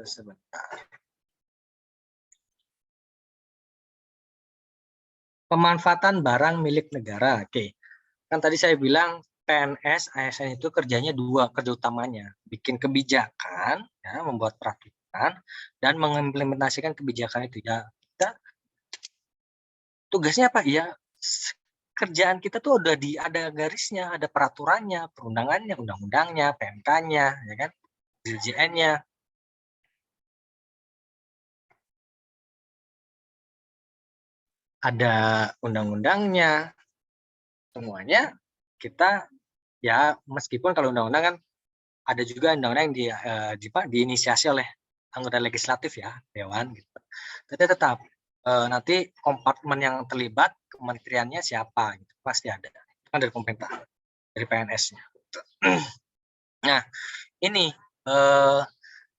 Sebentar. Pemanfaatan barang milik negara. Oke. Kan tadi saya bilang PNS, ASN itu kerjanya dua, kerja utamanya. Bikin kebijakan, ya, membuat peraturan, dan mengimplementasikan kebijakan itu. Ya, kita tugasnya apa? Ya, kerjaan kita tuh udah ada garisnya, ada peraturannya, perundangannya, undang-undangnya, PMK-nya, ya kan, DJN-nya. Ada undang-undangnya, semuanya kita ya meskipun kalau undang-undang kan ada juga undang-undang yang diinisiasi oleh anggota legislatif ya, dewan gitu. Tapi tetap nanti kompartemen yang terlibat kementeriannya siapa gitu pasti ada. Itu kan dari pemerintah, dari PNS-nya. Nah, ini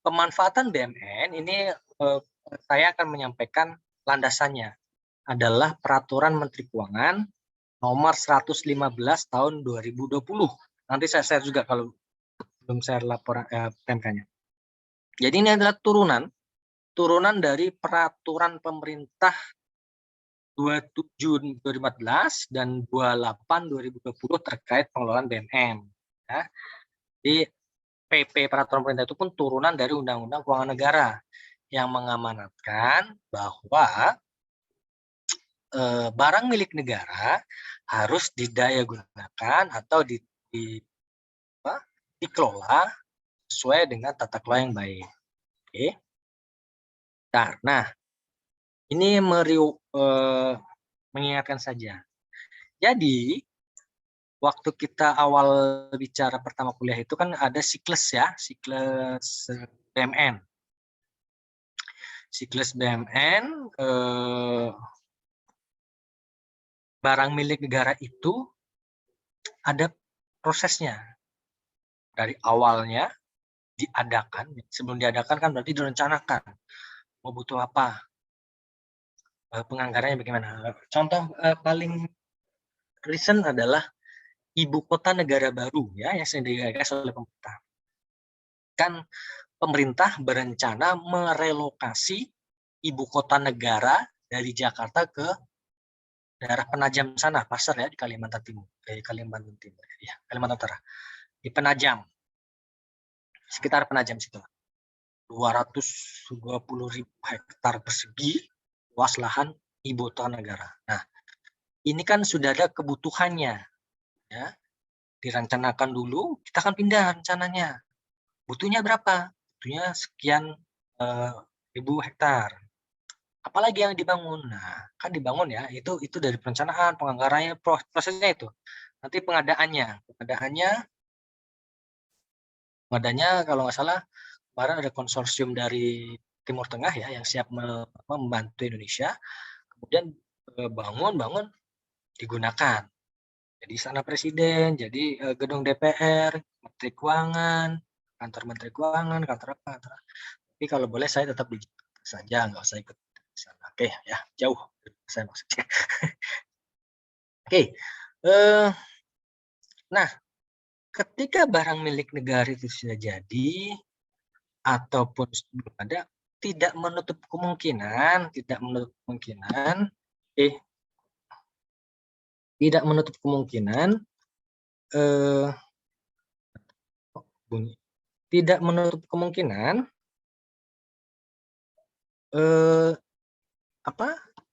pemanfaatan BMN ini saya akan menyampaikan landasannya adalah Peraturan Menteri Keuangan nomor 115 tahun 2020. Nanti saya share juga kalau belum share laporan PMK-nya. Jadi ini adalah turunan dari peraturan pemerintah 27 2014 dan 28 2020 terkait pengelolaan BMN. Ya. Di PP peraturan pemerintah itu pun turunan dari Undang-Undang Keuangan Negara yang mengamanatkan bahwa barang milik negara harus didayagunakan atau dikelola sesuai dengan tata kelola yang baik. Oke. Nah, ini mengingatkan saja. Jadi, waktu kita awal bicara pertama kuliah itu kan ada siklus ya, siklus BMN. Siklus BMN, barang milik negara itu ada prosesnya. Dari awalnya diadakan, sebelum diadakan kan berarti direncanakan. Mau butuh apa? Penganggarannya bagaimana? Contoh paling recent adalah ibu kota negara baru ya yang sedang digagas oleh pemerintah. Kan pemerintah berencana merelokasi ibu kota negara dari Jakarta ke daerah Penajam sana, Pasar ya di Kalimantan Timur, dari Kalimantan Timur ya, Kalimantan Utara. Di Penajam. Sekitar Penajam situ. 220.000 hektar persegi luas lahan ibu kota negara. Nah, ini kan sudah ada kebutuhannya ya. Direncanakan dulu, kita akan pindah rencananya. Butuhnya berapa? Butuhnya sekian ribu hektar. Apalagi yang dibangun? Nah, kan dibangun ya, itu dari perencanaan, penganggarannya, prosesnya itu. Nanti pengadaannya kalau nggak salah kemarin ada konsorsium dari Timur Tengah ya yang siap membantu Indonesia. Kemudian bangun digunakan. Jadi istana presiden, jadi gedung DPR, Menteri Keuangan, kantor Menteri Keuangan, kantor apa? Tapi kalau boleh saya tetap di saja, nggak usah ikut di sana. Oke ya, jauh saya maksudnya. Oke, nah ketika barang milik negara itu sudah jadi ataupun belum ada, tidak menutup kemungkinan, tidak menutup kemungkinan tidak menutup kemungkinan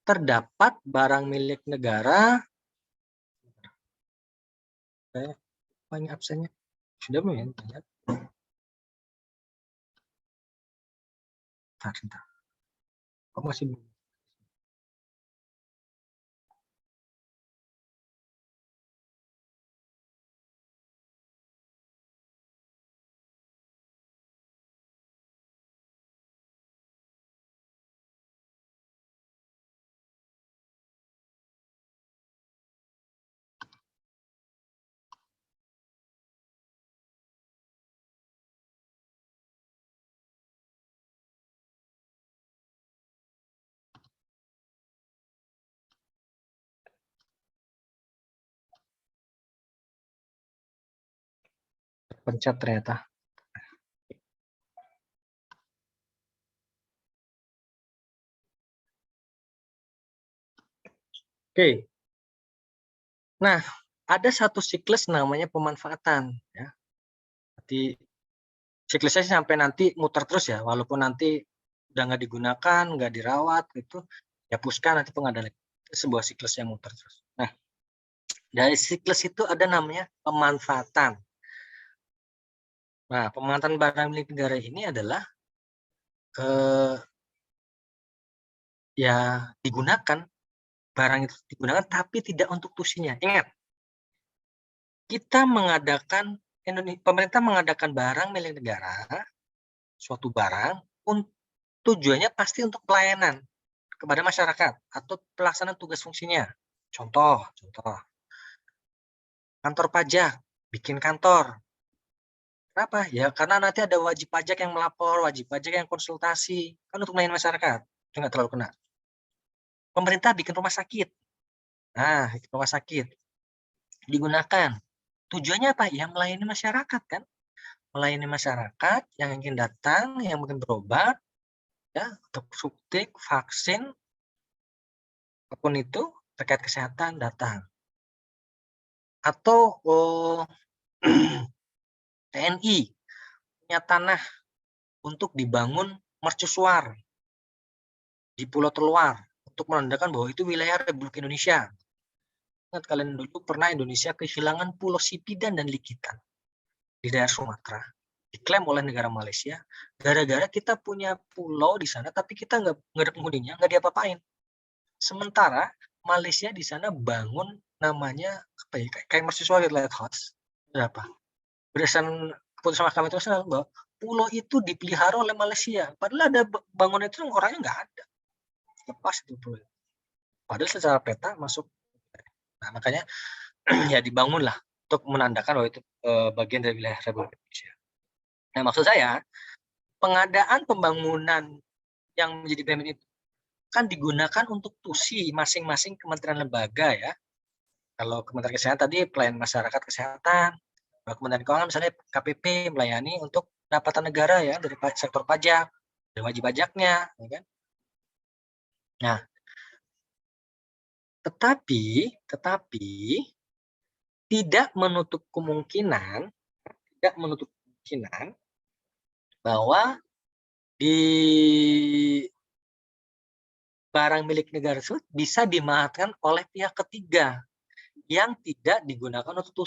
terdapat barang milik negara. Banyak absennya sudah belum ya? Bentar. Kok masih belum? Pencet ternyata. Oke. Nah, ada satu siklus namanya pemanfaatan, ya. Jadi siklusnya sampai nanti muter terus ya, walaupun nanti udah nggak digunakan, nggak dirawat gitu, dihapuskan nanti pengadaan. Itu sebuah siklus yang muter terus. Nah, dari siklus itu ada namanya pemanfaatan. Nah, pemanfaatan barang milik negara ini adalah eh, ya digunakan, barang itu digunakan tapi tidak untuk fungsinya. Ingat, kita mengadakan pemerintah mengadakan barang milik negara, suatu barang tujuannya pasti untuk pelayanan kepada masyarakat atau pelaksanaan tugas fungsinya. Contoh, kantor pajak, bikin kantor. Kenapa? Ya karena nanti ada wajib pajak yang melapor, wajib pajak yang konsultasi, kan untuk melayani masyarakat. Itu nggak terlalu kena. Pemerintah bikin rumah sakit. Nah, rumah sakit digunakan. Tujuannya apa? Ya melayani masyarakat kan. Melayani masyarakat yang ingin datang, yang mungkin berobat, ya, untuk suntik, vaksin, apapun itu terkait kesehatan datang. Atau TNI punya tanah untuk dibangun mercusuar di pulau terluar untuk menandakan bahwa itu wilayah Republik Indonesia. Ingat kalian dulu pernah Indonesia kehilangan Pulau Sipidan dan Likitan di daerah Sumatera, diklaim oleh negara Malaysia, gara-gara kita punya pulau di sana tapi kita nggak ada penghuninya, nggak diapa-apain. Sementara Malaysia di sana bangun namanya apa ya, kayak mercusuar lighthouse. Berapa? Berdasarkan keputusan mahkamah internasional bahwa pulau itu dipelihara oleh Malaysia. Padahal ada bangunan itu orangnya nggak ada. Lepas itu pulau. Padahal secara peta masuk. Nah, makanya ya dibangunlah untuk menandakan bahwa itu bagian dari wilayah Republik Indonesia. Nah, maksud saya pengadaan pembangunan yang menjadi BUMN itu kan digunakan untuk tusi masing-masing kementerian lembaga ya. Kalau Kementerian Kesehatan tadi pelayanan masyarakat kesehatan, Kementerian Keuangan misalnya KPP melayani untuk pendapatan negara ya dari sektor pajak, dari wajib pajaknya, ya kan? Nah, tetapi tidak menutup kemungkinan bahwa di barang milik negara tersebut bisa dimanfaatkan oleh pihak ketiga yang tidak digunakan untuk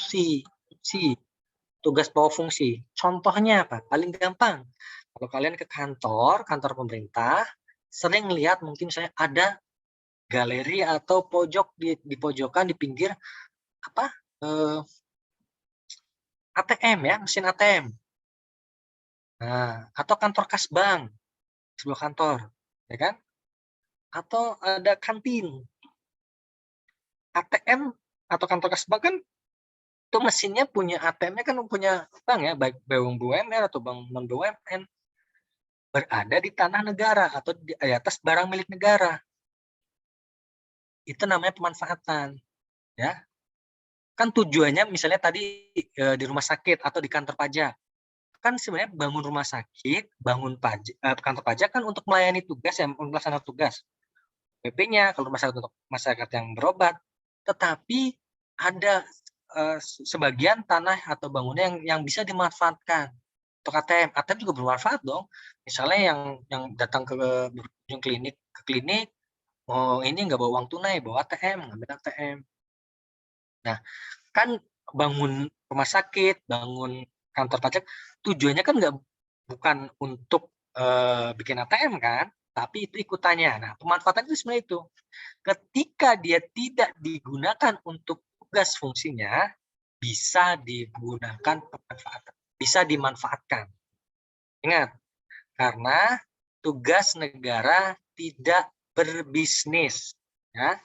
tugas pokok fungsi. Contohnya apa? Paling gampang. Kalau kalian ke kantor pemerintah, sering lihat mungkin saya ada galeri atau pojok di pojokan di pinggir apa? ATM ya, mesin ATM. Nah, atau kantor kas bank sebuah kantor, ya kan? Atau ada kantin. ATM atau kantor kas bank kan itu mesinnya punya ATM-nya kan punya bank ya, baik bank BUMN atau bank non BUMN, berada di tanah negara atau di atas barang milik negara. Itu namanya pemanfaatan, ya. Kan tujuannya misalnya tadi di rumah sakit atau di kantor pajak. Kan sebenarnya bangun rumah sakit, bangun kantor pajak kan untuk melayani tugas ya, melaksanakan tugas. PP-nya kalau masyarakat untuk masyarakat yang berobat, tetapi ada sebagian tanah atau bangunan yang bisa dimanfaatkan untuk ATM. ATM juga bermanfaat dong. Misalnya yang datang ke berkunjung ke klinik, oh ini nggak bawa uang tunai, bawa ATM, ngambil ATM. Nah, kan bangun rumah sakit, bangun kantor pajak, tujuannya kan bukan untuk bikin ATM kan, tapi itu ikutannya. Nah, pemanfaatan itu sebenarnya itu. Ketika dia tidak digunakan untuk tugas fungsinya, bisa digunakan pemanfaatan, bisa dimanfaatkan. Ingat, karena tugas negara tidak berbisnis, ya.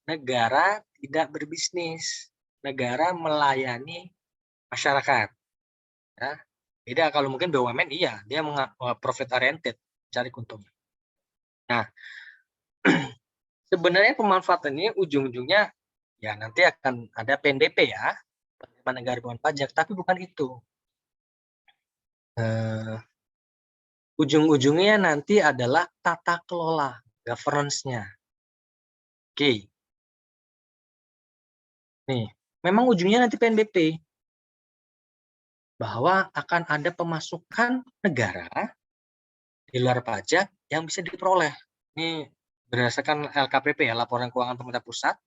Negara tidak berbisnis, negara melayani masyarakat. Ya. Beda kalau mungkin BUMN iya, dia profit oriented, cari keuntungan. Nah, sebenarnya pemanfaatan ini ujung-ujungnya ya nanti akan ada PNBP ya, penerimaan negara bukan pajak, tapi bukan itu. Ujung-ujungnya nanti adalah tata kelola, governance-nya. Oke. Nih, memang ujungnya nanti PNBP. Bahwa akan ada pemasukan negara di luar pajak yang bisa diperoleh. Ini berdasarkan LKPP ya, Laporan Keuangan Pemerintah Pusat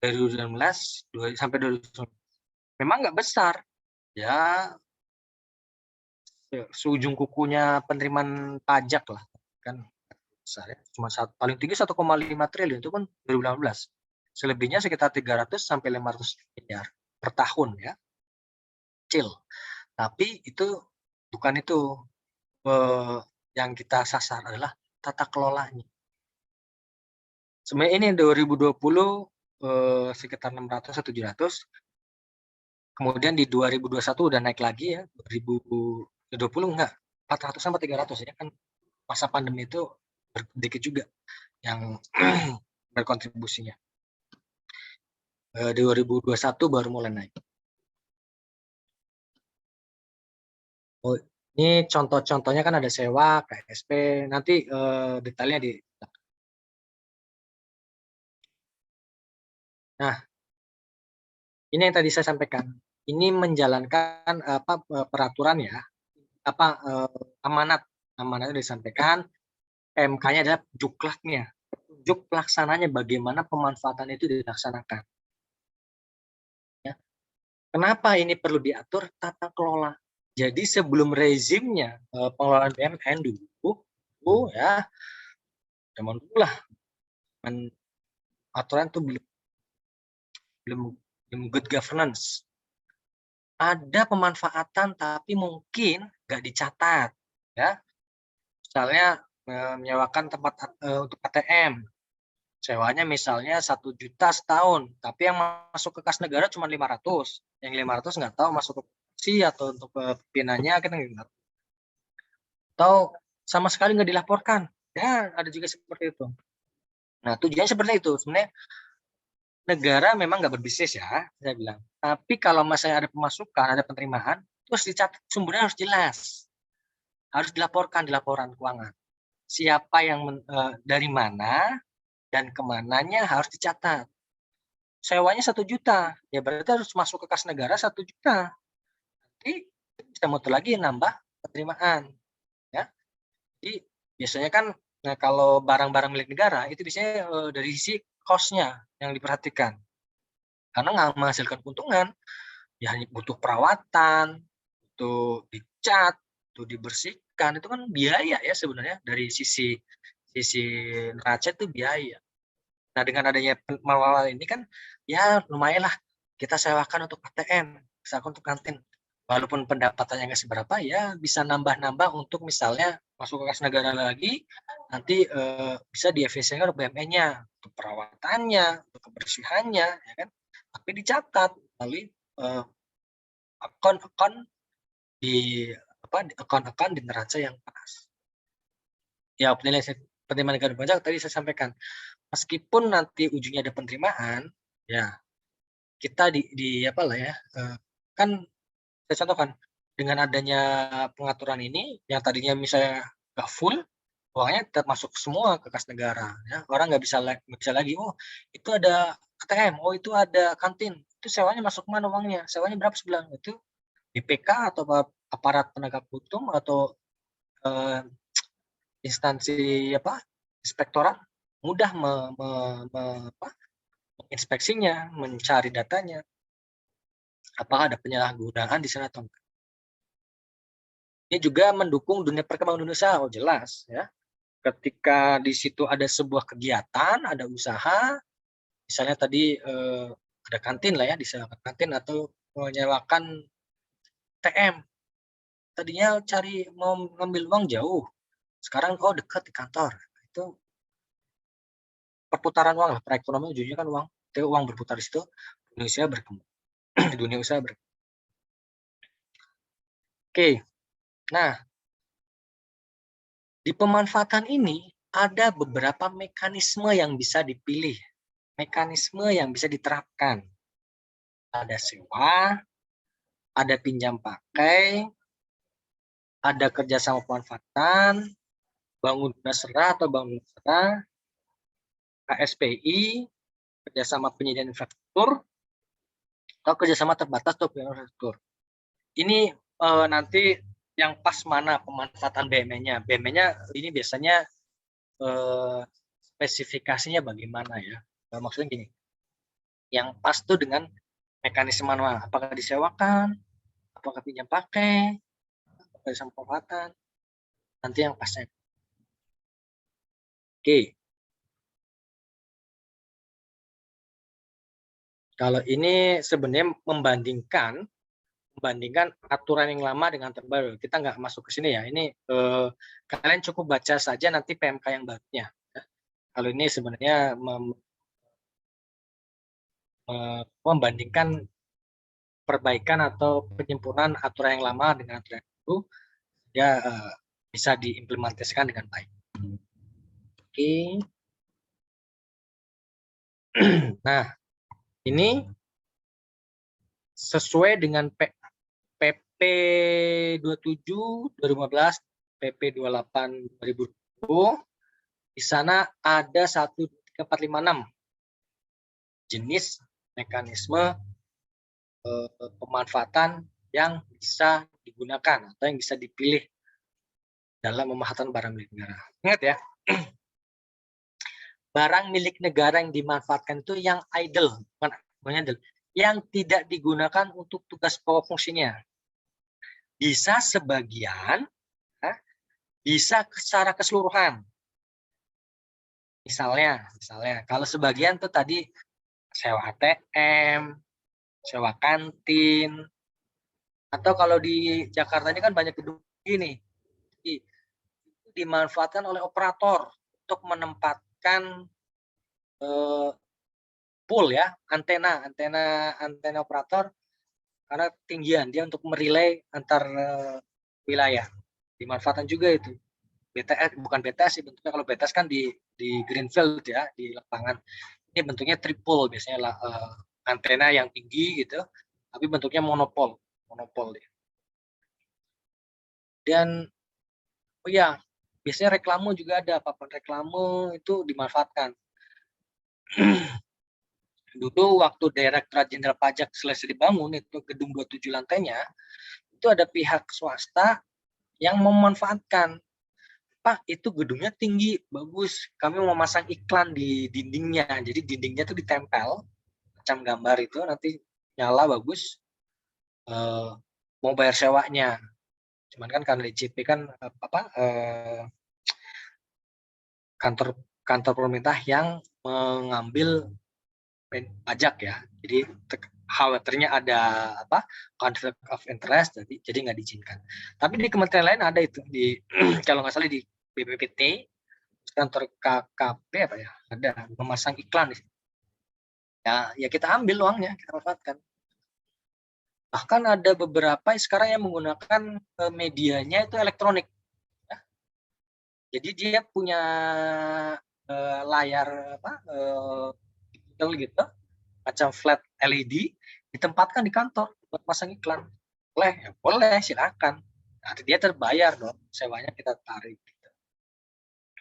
dari 2019 sampai 2019. Memang nggak besar, ya seujung kukunya penerimaan pajak lah, kan besar ya. Cuma paling tinggi 1,5 triliun itu pun 2018. Selebihnya sekitar 300 sampai 500 miliar per tahun ya, kecil. Tapi itu bukan itu yang kita sasar adalah tata kelolanya. Sebenarnya ini 2020 sekitar 600 atau 700. Kemudian di 2021 udah naik lagi ya, 2020 enggak, 400 sampai 300 ya kan, masa pandemi itu sedikit juga yang berkontribusinya. 2021 baru mulai naik. Oh, ini contoh-contohnya kan ada sewa, KSP, nanti detailnya di. Nah, ini yang tadi saya sampaikan. Ini menjalankan peraturan ya, amanatnya disampaikan. MK-nya adalah juklaknya, petunjuk pelaksananya bagaimana pemanfaatan itu dilaksanakan. Ya. Kenapa ini perlu diatur tata kelola? Jadi sebelum rezimnya pengelolaan BUMN dulu ya, zaman dulu lah, aturan itu belum good governance. Ada pemanfaatan tapi mungkin nggak dicatat, ya. Misalnya menyewakan tempat untuk ATM, sewanya misalnya 1 juta setahun, tapi yang masuk ke kas negara cuma 500, yang 500 nggak tahu masuk ke si atau untuk pinanya kita nggak tahu. Atau sama sekali nggak dilaporkan, ya ada juga seperti itu. Nah tujuannya seperti itu sebenarnya. Negara memang nggak berbisnis ya, saya bilang. Tapi kalau misalnya ada pemasukan, ada penerimaan, terus dicatat sumbernya harus jelas, harus dilaporkan di laporan keuangan. Siapa yang dari mana dan kemananya harus dicatat. Sewanya 1 juta, ya berarti harus masuk ke kas negara 1 juta. Nanti bisa muter lagi nambah penerimaan, ya. Jadi biasanya kan kalau barang-barang milik negara itu biasanya dari sisi cost-nya yang diperhatikan. Karena nggak menghasilkan keuntungan, ya hanya butuh perawatan, butuh dicat, butuh dibersihkan, itu kan biaya ya sebenarnya dari sisi neraca itu biaya. Nah dengan adanya pengelolaan ini kan ya lumayan lah kita sewakan untuk ATM, misalkan untuk kantin. Walaupun pendapatannya nggak seberapa ya bisa nambah-nambah untuk misalnya masuk ke kas negara lagi, nanti bisa diefisienkan untuk BUMN-nya, untuk perawatannya, untuk kebersihannya, ya kan. Tapi dicatat melalui akun-akun di akun-akun di neraca yang pas. Ya penerimaan negara pajak tadi saya sampaikan, meskipun nanti ujungnya ada penerimaan, ya kita kan saya contohkan dengan adanya pengaturan ini yang tadinya misalnya nggak full, uangnya tetap masuk semua ke kas negara. Ya. Orang nggak bisa lagi, oh itu ada ATM, oh itu ada kantin, itu sewanya masuk mana uangnya, sewanya berapa sebulan, itu BPK atau aparat penegak hukum atau instansi inspektorat mudah menginspeksinya, mencari datanya, apakah ada penyalahgunaan di sana atau enggak. Ini juga mendukung dunia perkembangan Indonesia, oh jelas ya. Ketika di situ ada sebuah kegiatan, ada usaha, misalnya tadi ada kantin lah ya, disewakan kantin atau menyewakan TM. Tadinya mau ngambil uang jauh, sekarang dekat di kantor. Itu perputaran uang lah, perekonomian ujungnya kan uang. Itu uang berputar di situ, Indonesia berkembang. Dunia usaha berkembang. Oke, nah di pemanfaatan ini ada beberapa mekanisme yang bisa dipilih, mekanisme yang bisa diterapkan. Ada sewa, ada pinjam pakai, ada kerjasama pemanfaatan, bangun dasar atau bangun dasar, KSPI, kerjasama penyediaan infrastruktur, atau kerjasama terbatas untuk infrastruktur. Ini nanti yang pas mana pemanfaatan BMN-nya. BMN-nya ini biasanya spesifikasinya bagaimana ya. Maksudnya gini, yang pas tuh dengan mekanisme manual. Apakah disewakan, apakah pinjam pakai, apakah sama pemanfaatan. Nanti yang pasnya. Oke. Kalau ini sebenarnya membandingkan aturan yang lama dengan terbaru. Kita nggak masuk ke sini ya. Ini kalian cukup baca saja nanti PMK yang barunya. Kalau ini sebenarnya membandingkan perbaikan atau penyempurnaan aturan yang lama dengan aturan yang baru, ya bisa diimplementasikan dengan baik. Oke. Nah, ini sesuai dengan PP 27 2015, PP 28 2020. Di sana ada 13456 jenis mekanisme pemanfaatan yang bisa digunakan atau yang bisa dipilih dalam pemanfaatan barang milik negara. Ingat ya, barang milik negara yang dimanfaatkan itu yang idle, bukan idle, yang tidak digunakan untuk tugas pokok fungsinya. Bisa sebagian, bisa secara keseluruhan. Misalnya kalau sebagian tuh tadi sewa ATM, sewa kantin, atau kalau di Jakarta ini kan banyak gedung gini, dimanfaatkan oleh operator untuk menempatkan pool ya, antena operator karena tinggian dia untuk merelay antar wilayah. Dimanfaatkan juga itu. BTS bukan BTS sih bentuknya, kalau BTS kan di greenfield ya, di lapangan. Ini bentuknya triple biasanya lah, antena yang tinggi gitu, tapi bentuknya monopol dia. Dan oh ya, biasanya reklame juga ada, papan reklame itu dimanfaatkan. Dulu waktu Direktorat Jenderal Pajak selesai dibangun, itu gedung 27 lantainya, itu ada pihak swasta yang memanfaatkan. Pak, itu gedungnya tinggi, bagus. Kami mau masang iklan di dindingnya. Jadi dindingnya itu ditempel, macam gambar itu, nanti nyala bagus. Mau bayar sewanya. Cuman kan karena DJP kan kantor pemerintah yang mengambil pajak ya. Jadi khawatirnya ada conflict of interest, jadi nggak diizinkan. Tapi di kementerian lain ada itu, di kalau nggak salah di BPPT, kantor KKP apa ya, ada memasang iklan di sini. Ya kita ambil uangnya, kita manfaatkan. Bahkan ada beberapa sekarang yang menggunakan medianya itu elektronik. Ya. Jadi dia punya layar gitu, macam flat LED, ditempatkan di kantor buat pasang iklan. Boleh, silakan. Nanti dia terbayar dong, sewanya kita tarik. Gitu.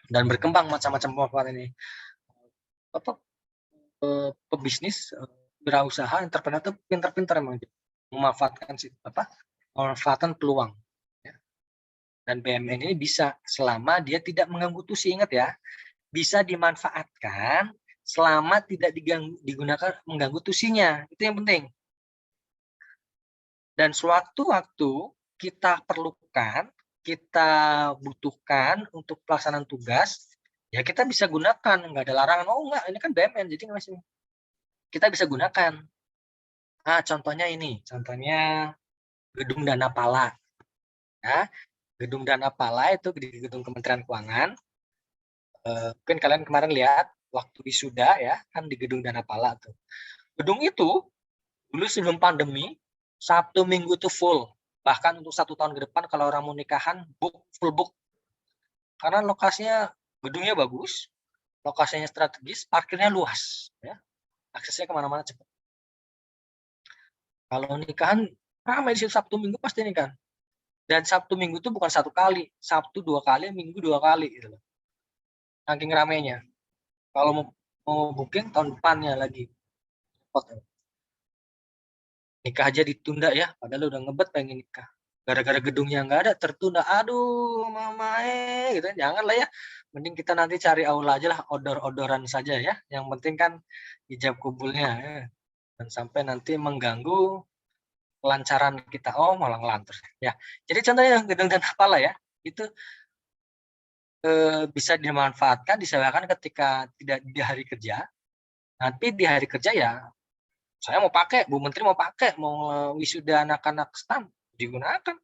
Dan berkembang macam-macam pemanfaatan ini. Pebisnis, wirausaha, entrepreneur itu pintar-pintar emang memanfaatkan peluang. Ya. Dan BUMN ini bisa selama dia tidak mengganggu tusi, ingat ya, bisa dimanfaatkan selama tidak digunakan mengganggu tusinya, itu yang penting. Dan sewaktu-waktu kita perlukan, kita butuhkan untuk pelaksanaan tugas, ya kita bisa gunakan, nggak ada larangan. Oh enggak, ini kan BUMN, jadi masih kita bisa gunakan. Nah, contohnya Gedung Dana Pala. Ya, Gedung Dana Pala itu di Gedung Kementerian Keuangan. Mungkin kalian kemarin lihat waktu wisuda ya, kan di Gedung Dana Pala tuh. Gedung itu dulu sebelum pandemi, Sabtu Minggu itu full. Bahkan untuk 1 tahun ke depan kalau orang mau nikahan, full book. Karena lokasinya, gedungnya bagus, lokasinya strategis, parkirnya luas. Ya. Aksesnya kemana-mana cepat. Kalau nikahan, ramai di situ Sabtu Minggu pasti nikahan. Dan Sabtu Minggu itu bukan 1 kali, Sabtu 2 kali, Minggu 2 kali gitu loh. Saking ramainya. Kalau mau booking tahun depannya lagi. nikah aja ditunda ya, padahal udah ngebet pengen nikah. Gara-gara gedungnya nggak ada, tertunda. Aduh, mama gitu. Janganlah ya. Mending kita nanti cari aula aja lah, odor-odoran saja ya. Yang penting kan ijab kabulnya ya. Dan sampai nanti mengganggu kelancaran kita. Oh, malah ngelantur. Ya. Jadi contohnya gedung dan apalah ya. Itu bisa dimanfaatkan, disewakan ketika tidak di hari kerja. Nanti di hari kerja ya saya mau pakai, Bu Menteri mau pakai, mau wisuda anak-anak STAN, digunakan.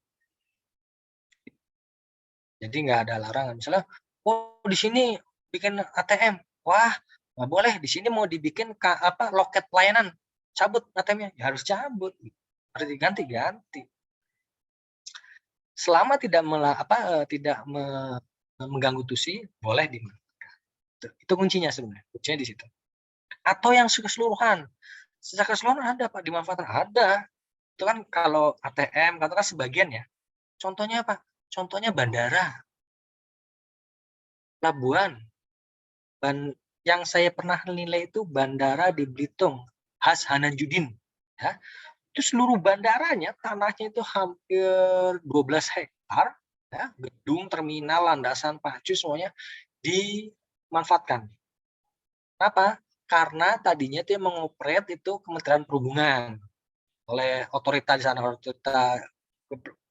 Jadi nggak ada larangan. Misalnya, oh di sini bikin ATM, wah nggak boleh. Di sini mau dibikin loket pelayanan, cabut ATM-nya, ya harus cabut, harus diganti-ganti. Selama tidak mengganggu tusi, boleh dimanfaatkan. Itu kuncinya sebenarnya, kuncinya di situ. Atau yang keseluruhan, secara keseluruhan ada Pak dimanfaatkan, ada. Itu kan kalau ATM katakan sebagian ya. Contohnya apa? Contohnya bandara, pelabuhan. Yang saya pernah nilai itu bandara di Belitung, Has Hananjudin. Ya. Itu seluruh bandaranya, tanahnya itu hampir 12 hektar. Ya. Gedung, terminal, landasan, pacu, semuanya dimanfaatkan. Kenapa? Karena tadinya itu yang mengoperate itu Kementerian Perhubungan. Oleh otoritas di sana, otoritas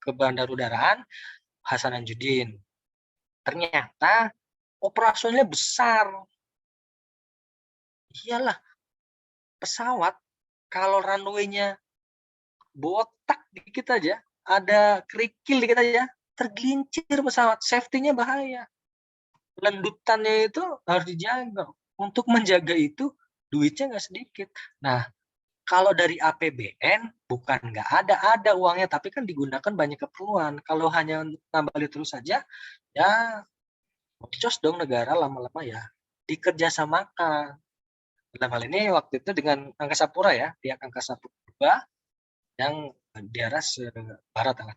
kebandarudaraan Hasanuddin. Ternyata operasionalnya besar. Iyalah, pesawat kalau runway-nya botak dikit aja, ada kerikil dikit aja, tergelincir pesawat, safety-nya bahaya. Lendutannya itu harus dijaga. Untuk menjaga itu duitnya nggak sedikit. Nah, kalau dari APBN bukan nggak ada uangnya, tapi kan digunakan banyak keperluan. Kalau hanya nambah terus saja, ya bocos dong negara lama-lama ya. Dikerjasamakan. Dalam hal ini waktu itu dengan Angkasa Pura ya, pihak Angkasa Pura yang di arah barat tengah.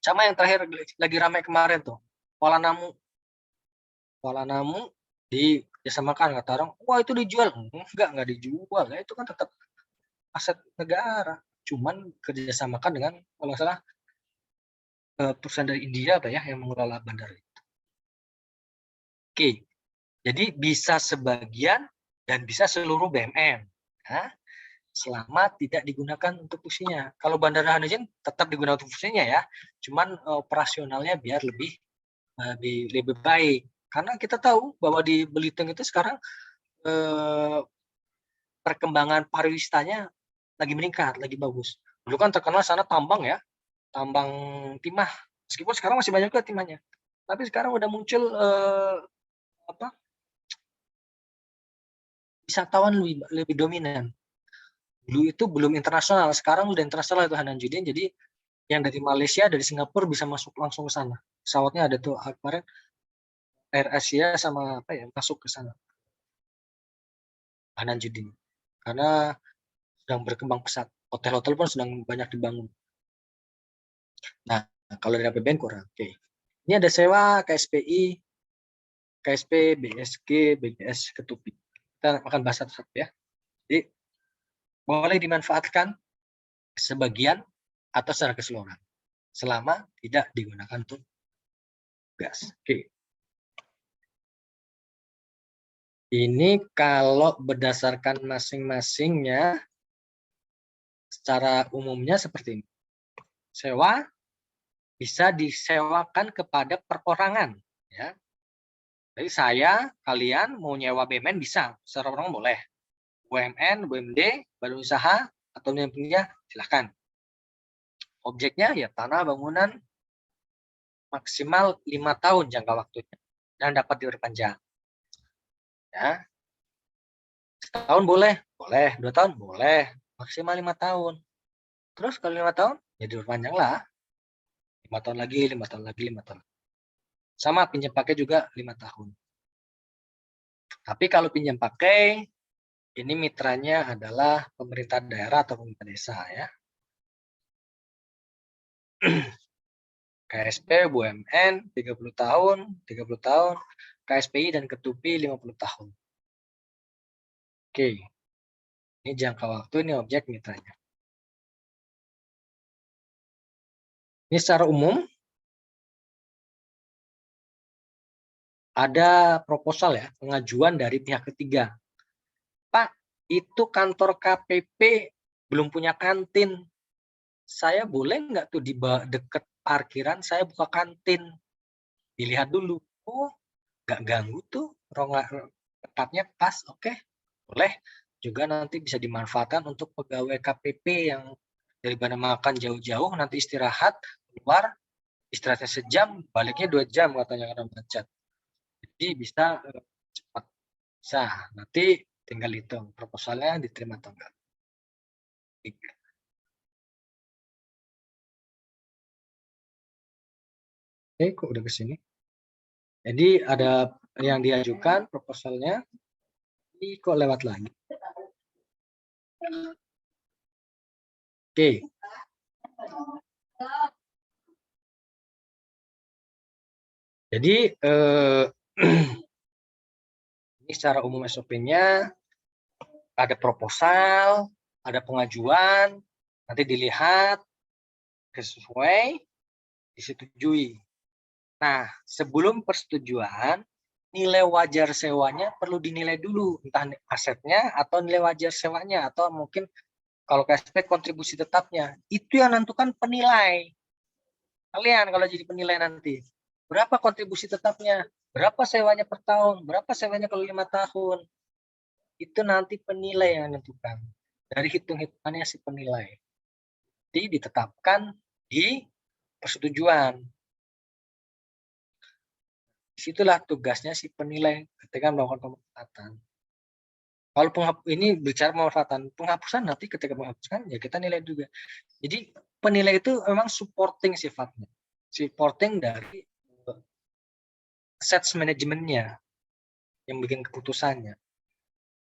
Sama yang terakhir lagi ramai kemarin tuh, Kuala Namu. Kuala Namu dikerjasamakan, kata orang, wah itu dijual. Enggak dijual. Ya, itu kan tetap aset negara. Cuman kerjasamakan dengan, kalau nggak salah, perusahaan dari India apa ya, yang mengelola bandara itu. Oke, jadi bisa sebagian dan bisa seluruh BUMN. Ya, selama tidak digunakan untuk fungsinya. Kalau Bandara Hanujin tetap digunakan untuk fungsinya ya, cuman operasionalnya biar lebih baik. Karena kita tahu bahwa di Belitung itu sekarang perkembangan pariwisatanya lagi meningkat, lagi bagus. Dulu kan terkenal sana tambang ya, tambang timah. Meskipun sekarang masih banyak juga timahnya. Tapi sekarang udah muncul wisatawan lebih dominan. Dulu itu belum internasional, sekarang udah internasional itu Hananjudin. Jadi yang dari Malaysia, dari Singapura bisa masuk langsung ke sana. Pesawatnya ada tuh kemarin Air Asia sama apa ya masuk ke sana. Hananjudin. Karena sedang berkembang pesat. Hotel-hotel pun sedang banyak dibangun. Nah, kalau dari APBN kurang. Oke. Ini ada sewa KSPI, KSP, BSG, BGS, Ketupi. Kita akan bahas satu-satu ya. Jadi boleh dimanfaatkan sebagian atau secara keseluruhan selama tidak digunakan untuk gas. Oke. Ini kalau berdasarkan masing-masingnya secara umumnya seperti ini. Sewa bisa disewakan kepada perorangan ya. Jadi saya, kalian mau nyewa BUMN bisa, secara orang boleh. BUMN, BUMD, badan usaha atau yang punya silakan. Objeknya ya tanah bangunan maksimal 5 tahun jangka waktunya dan dapat diperpanjang. Ya. Setahun boleh, 2 tahun boleh, maksimal 5 tahun. Terus kalau 5 tahun, ya diperpanjang lah. 5 tahun lagi, 5 tahun lagi, 5 tahun. Sama pinjam pakai juga 5 tahun. Tapi kalau pinjam pakai, ini mitranya adalah pemerintah daerah atau pemerintah desa ya. KSP, BUMN 30 tahun, 30 tahun, KSPI dan Ketupi 50 tahun. Oke. Ini jangka waktu, ini objek mitranya. Ini secara umum ada proposal ya, pengajuan dari pihak ketiga. Pak, itu kantor KPP belum punya kantin. Saya boleh nggak tuh di dekat parkiran saya buka kantin? Dilihat dulu. Oh, nggak ganggu tuh, tempatnya pas, oke, boleh. Juga nanti bisa dimanfaatkan untuk pegawai KPP yang daripada makan jauh-jauh, nanti istirahat, keluar, istirahatnya sejam, baliknya 2 jam katanya karena macet. Jadi bisa cepat. Bisa, nanti tinggal hitung proposalnya diterima atau enggak. Kok udah ke sini? Jadi ada yang diajukan proposalnya, ini kok lewat lagi. Oke. Jadi ini secara umum SOP-nya ada proposal, ada pengajuan, nanti dilihat sesuai, disetujui. Nah, sebelum persetujuan, nilai wajar sewanya perlu dinilai dulu, entah asetnya atau nilai wajar sewanya, atau mungkin kalau KSP kontribusi tetapnya. Itu yang menentukan penilai. Kalian kalau jadi penilai nanti, berapa kontribusi tetapnya, berapa sewanya per tahun, berapa sewanya kalau 5 tahun. Itu nanti penilai yang menentukan. Dari hitung-hitungannya si penilai. Jadi ditetapkan di persetujuan. Disitulah tugasnya si penilai ketika melakukan pemanfaatan. Kalau ini bicara penghapusan nanti ketika menghapuskan ya kita nilai juga. Jadi penilai itu memang supporting sifatnya, supporting dari assets manajemennya yang bikin keputusannya.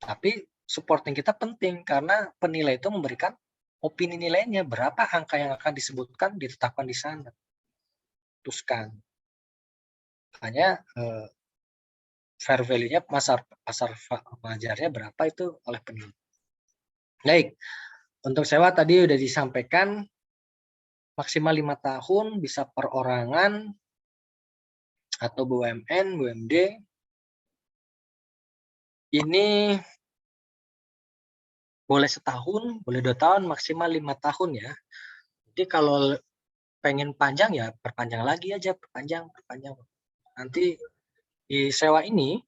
Tapi supporting kita penting karena penilai itu memberikan opini nilainya, berapa angka yang akan disebutkan ditetapkan di sana, putuskan. Makanya fair value-nya pasar wajarnya berapa itu oleh penilai. Baik, untuk sewa tadi sudah disampaikan maksimal 5 tahun, bisa perorangan atau BUMN, BUMD. Ini boleh setahun, boleh 2 tahun, maksimal 5 tahun ya. Jadi kalau pengen panjang ya perpanjang lagi aja, perpanjang. Nanti di sewa ini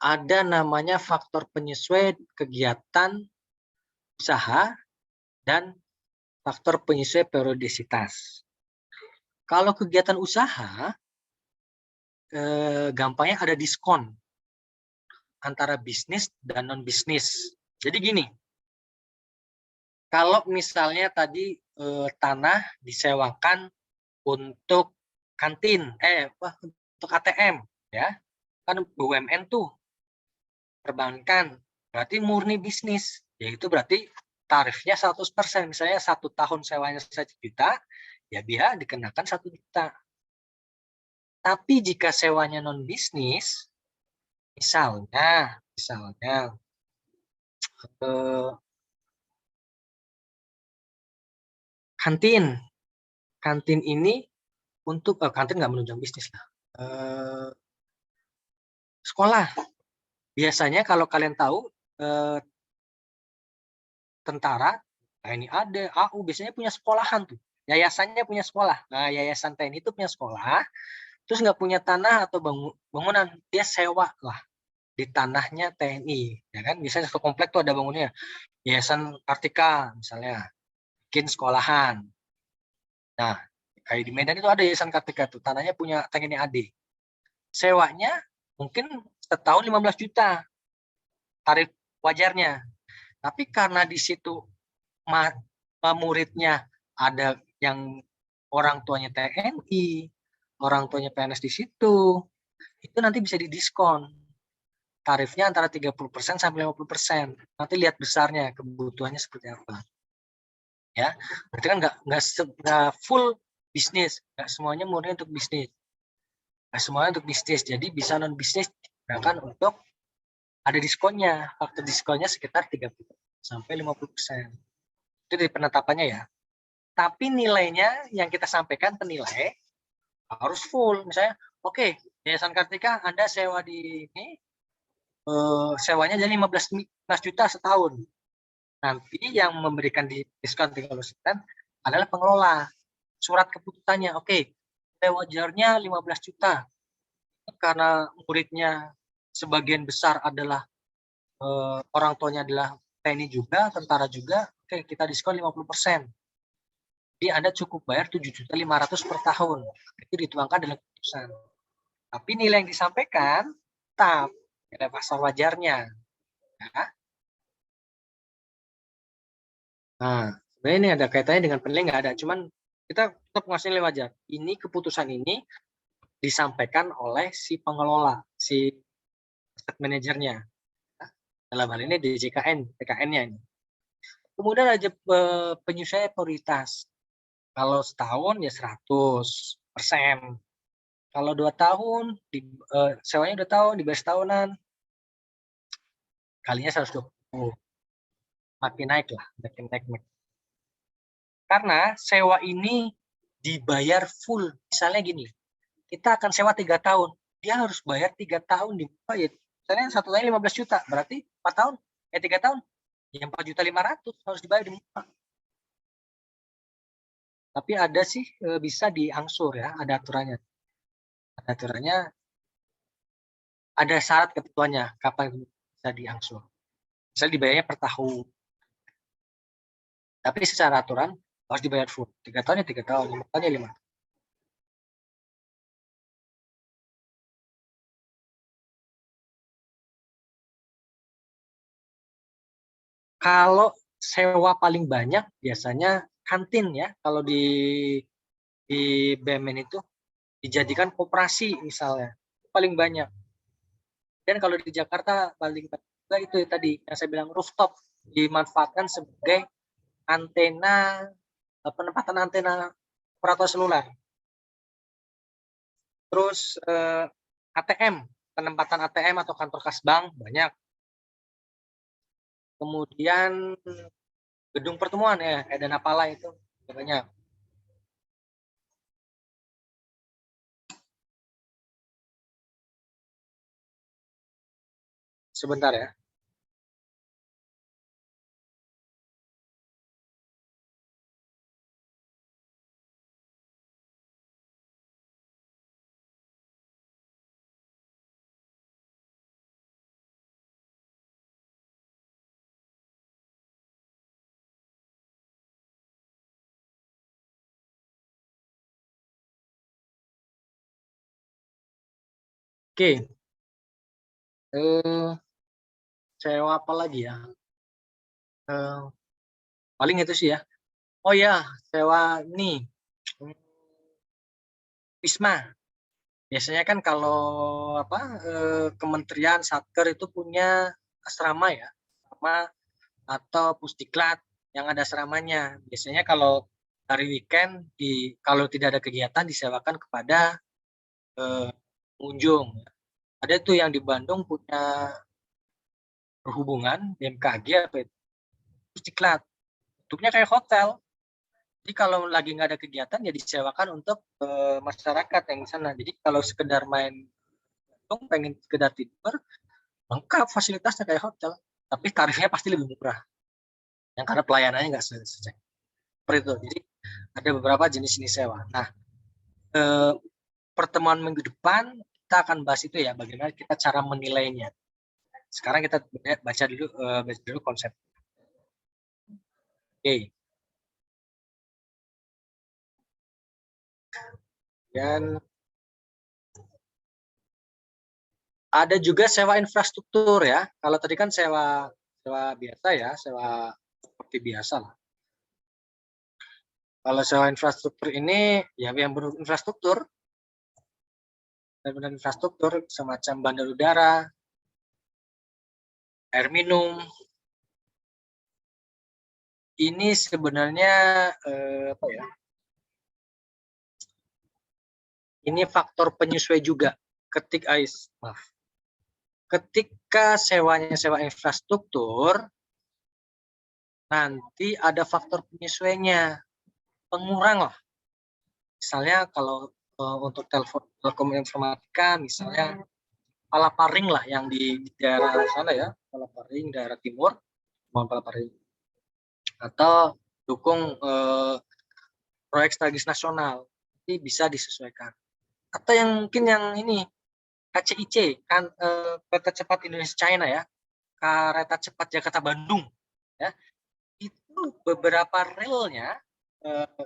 ada namanya faktor penyesuai kegiatan usaha dan faktor penyesuai periodisitas. Kalau kegiatan usaha, gampangnya ada diskon antara bisnis dan non-bisnis. Jadi gini, kalau misalnya tadi tanah disewakan untuk kantin, untuk ATM, ya, kan BUMN tuh, perbankan, berarti murni bisnis, yaitu berarti tarifnya 100%, misalnya 1 tahun sewanya 1 juta, ya dia dikenakan 1 juta. Tapi jika sewanya non bisnis, misalnya kantin ini untuk kantin nggak menunjang bisnis lah. Sekolah, biasanya kalau kalian tahu tentara, TNI ada, AU biasanya punya sekolahan tuh. Yayasannya punya sekolah. Nah, yayasan TNI itu punya sekolah, terus nggak punya tanah atau bangunan, dia sewa lah di tanahnya TNI, ya kan? Biasanya satu komplek tuh ada bangunnya. Yayasan Kartika misalnya, bikin sekolahan. Nah, kayak di Medan itu ada yayasan Kartika tuh, tanahnya punya TNI AD. Sewanya mungkin setahun 15 juta tarif wajarnya. Tapi karena di situ muridnya ada yang orang tuanya TNI, orang tuanya PNS di situ, itu nanti bisa didiskon. Tarifnya antara 30% sampai 50%. Nanti lihat besarnya, kebutuhannya seperti apa. Ya, berarti kan nggak full bisnis, nggak semuanya murni untuk bisnis. Nggak semuanya untuk bisnis, jadi bisa non bisnis digunakan untuk ada diskonnya. Faktor diskonnya sekitar 30 sampai 50%. Itu dari penetapannya ya. Tapi nilainya yang kita sampaikan penilai harus full. Misalnya, oke, Yayasan Kartika Anda sewa di ini, sewanya jadi 15 juta setahun. Nanti yang memberikan diskon 30% adalah pengelola. Surat keputusannya, oke, sewa jarnya 15 juta. Karena muridnya sebagian besar adalah orang tuanya adalah TNI juga, tentara juga, oke, kita diskon 50%. Jadi Anda cukup bayar 7.500.000 per tahun. Itu dituangkan dalam keputusan. Tapi nilai yang disampaikan tetap nilai pasar wajarnya. Ya. Nah, sebenarnya ini ada kaitannya dengan penilaian nggak ada. Cuman kita tetap ngasih nilai wajar. Ini keputusan ini disampaikan oleh si pengelola, si aset manajernya. Dalam hal ini DJKN, PKN-nya ini. Kemudian ada penyesuaian prioritas. Kalau setahun ya 100%. Kalau 2 tahun, sewanya 2 tahun, dibayar setahunan, kalinya 120. Makin naik lah, makin naik. Karena sewa ini dibayar full. Misalnya gini, kita akan sewa 3 tahun. Dia harus bayar 3 tahun di ya. Misalnya 1 tahun 15 juta, berarti 4 tahun, 3 tahun, ya 4.500.000 harus dibayar di muka. Tapi ada sih bisa diangsur ya, ada aturannya. Ada aturannya, ada syarat ketentuannya kapan bisa diangsur. Misalnya dibayarnya per tahun. Tapi secara aturan harus dibayar full. 3 tahun ya 3 tahun, 5 tahun ya 5 tahun. Kalau sewa paling banyak biasanya kantin ya. Kalau di BUMN itu dijadikan koperasi misalnya. Paling banyak. Dan kalau di Jakarta paling banyak itu tadi yang saya bilang rooftop dimanfaatkan sebagai antena, penempatan antena operator seluler. Terus ATM, penempatan ATM atau kantor kas bank banyak. Kemudian gedung pertemuan ya, Dana Pala itu banyak. Sebentar ya. Oke. Sewa apa lagi ya? Paling itu sih ya. Oh ya, sewa nih. Wisma. Biasanya kan kalau apa kementerian Satker itu punya asrama ya, asrama atau pusdiklat yang ada asramanya. Biasanya kalau hari weekend kalau tidak ada kegiatan disewakan kepada pengunjung. Ada tuh yang di Bandung punya perhubungan BMKG apa itu pusdiklat. Bentuknya kayak hotel. Jadi kalau lagi nggak ada kegiatan ya disewakan untuk masyarakat yang di sana. Jadi kalau sekedar main pengen sekedar tidur, lengkap fasilitasnya kayak hotel. Tapi tarifnya pasti lebih murah. Yang karena pelayanannya nggak sesuai. Seperti itu. Jadi ada beberapa jenis-jenis sewa. Nah, pertemuan minggu depan kita akan bahas itu ya, bagaimana kita cara menilainya. Sekarang kita baca dulu konsep. Oke. Dan ada juga sewa infrastruktur ya. Kalau tadi kan sewa biasa ya, sewa seperti biasa lah. Kalau sewa infrastruktur ini ya yang berinfrastruktur, benar-benar infrastruktur semacam bandar udara, air minum. Ini sebenarnya apa ya? Ini faktor penyesuai juga. Ketika sewa infrastruktur, nanti ada faktor penyesuaiannya, pengurang lah. Misalnya kalau untuk telekom informatika, misalnya Palaparing lah yang di daerah sana ya, Palaparing daerah timur, Palaparing, atau dukung proyek strategis nasional, ini bisa disesuaikan. Atau yang mungkin yang ini KCIC kan, kereta cepat Indonesia China ya, kereta cepat Jakarta Bandung ya, itu beberapa relnya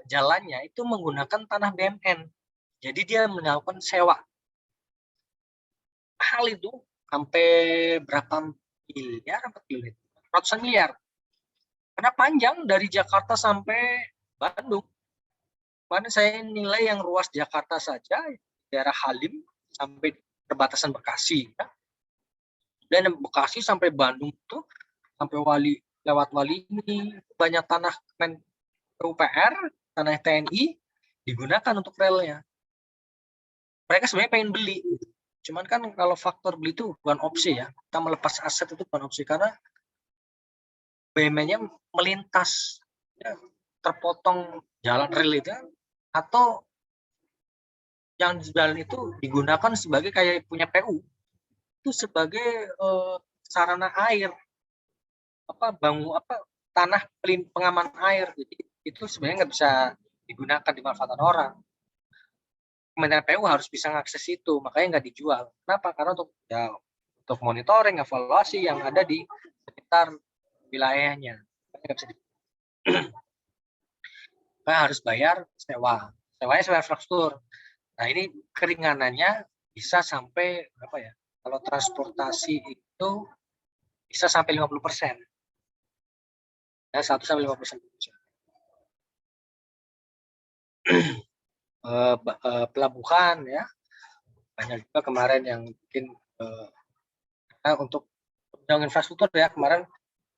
jalannya itu menggunakan tanah BUMN, jadi dia melakukan sewa. Hal itu sampai berapa miliar, ratusan miliar, karena panjang dari Jakarta sampai Bandung. Mana saya nilai yang ruas Jakarta saja, daerah Halim sampai perbatasan Bekasi ya. Dan Bekasi sampai Bandung itu sampai lewat Wali ini banyak tanah PUPR, tanah TNI digunakan untuk relnya. Mereka sebenarnya pengen beli, cuman kan kalau faktor beli itu bukan opsi ya. Kita melepas aset itu bukan opsi karena BUMN-nya melintas, ya, terpotong jalan rel itu, atau yang jalan itu digunakan sebagai kayak punya PU, itu sebagai sarana air, tanah pengaman air. Jadi itu sebenarnya nggak bisa digunakan dimanfaatkan orang. Kementerian PU harus bisa mengakses itu, makanya nggak dijual. Kenapa? Karena untuk monitoring, evaluasi yang ada di sekitar wilayahnya. Nah, harus bayar sewa. Sewanya sewa infrastruktur. Nah, ini keringanannya bisa sampai berapa ya? Kalau transportasi itu bisa sampai 50%. Ya, 1-50%. Pelabuhan ya, banyak juga kemarin yang mungkin untuk infrastruktur ya, kemarin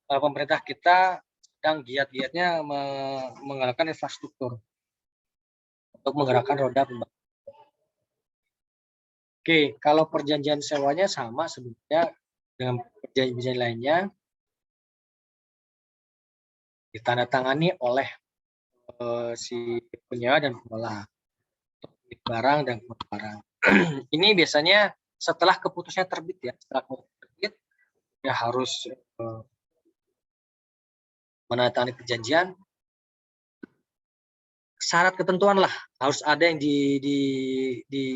pemerintah kita sedang giat-giatnya menggerakkan infrastruktur untuk menggerakkan roda pembangunan. Oke, kalau perjanjian sewanya sama sebenarnya dengan perjanjian lainnya, ditandatangani oleh si penyewa dan pengelola untuk barang dan barang. Ini biasanya setelah keputusannya terbit ya, setelah keputusan terbit ya harus menandatangani perjanjian. Syarat ketentuan lah harus ada yang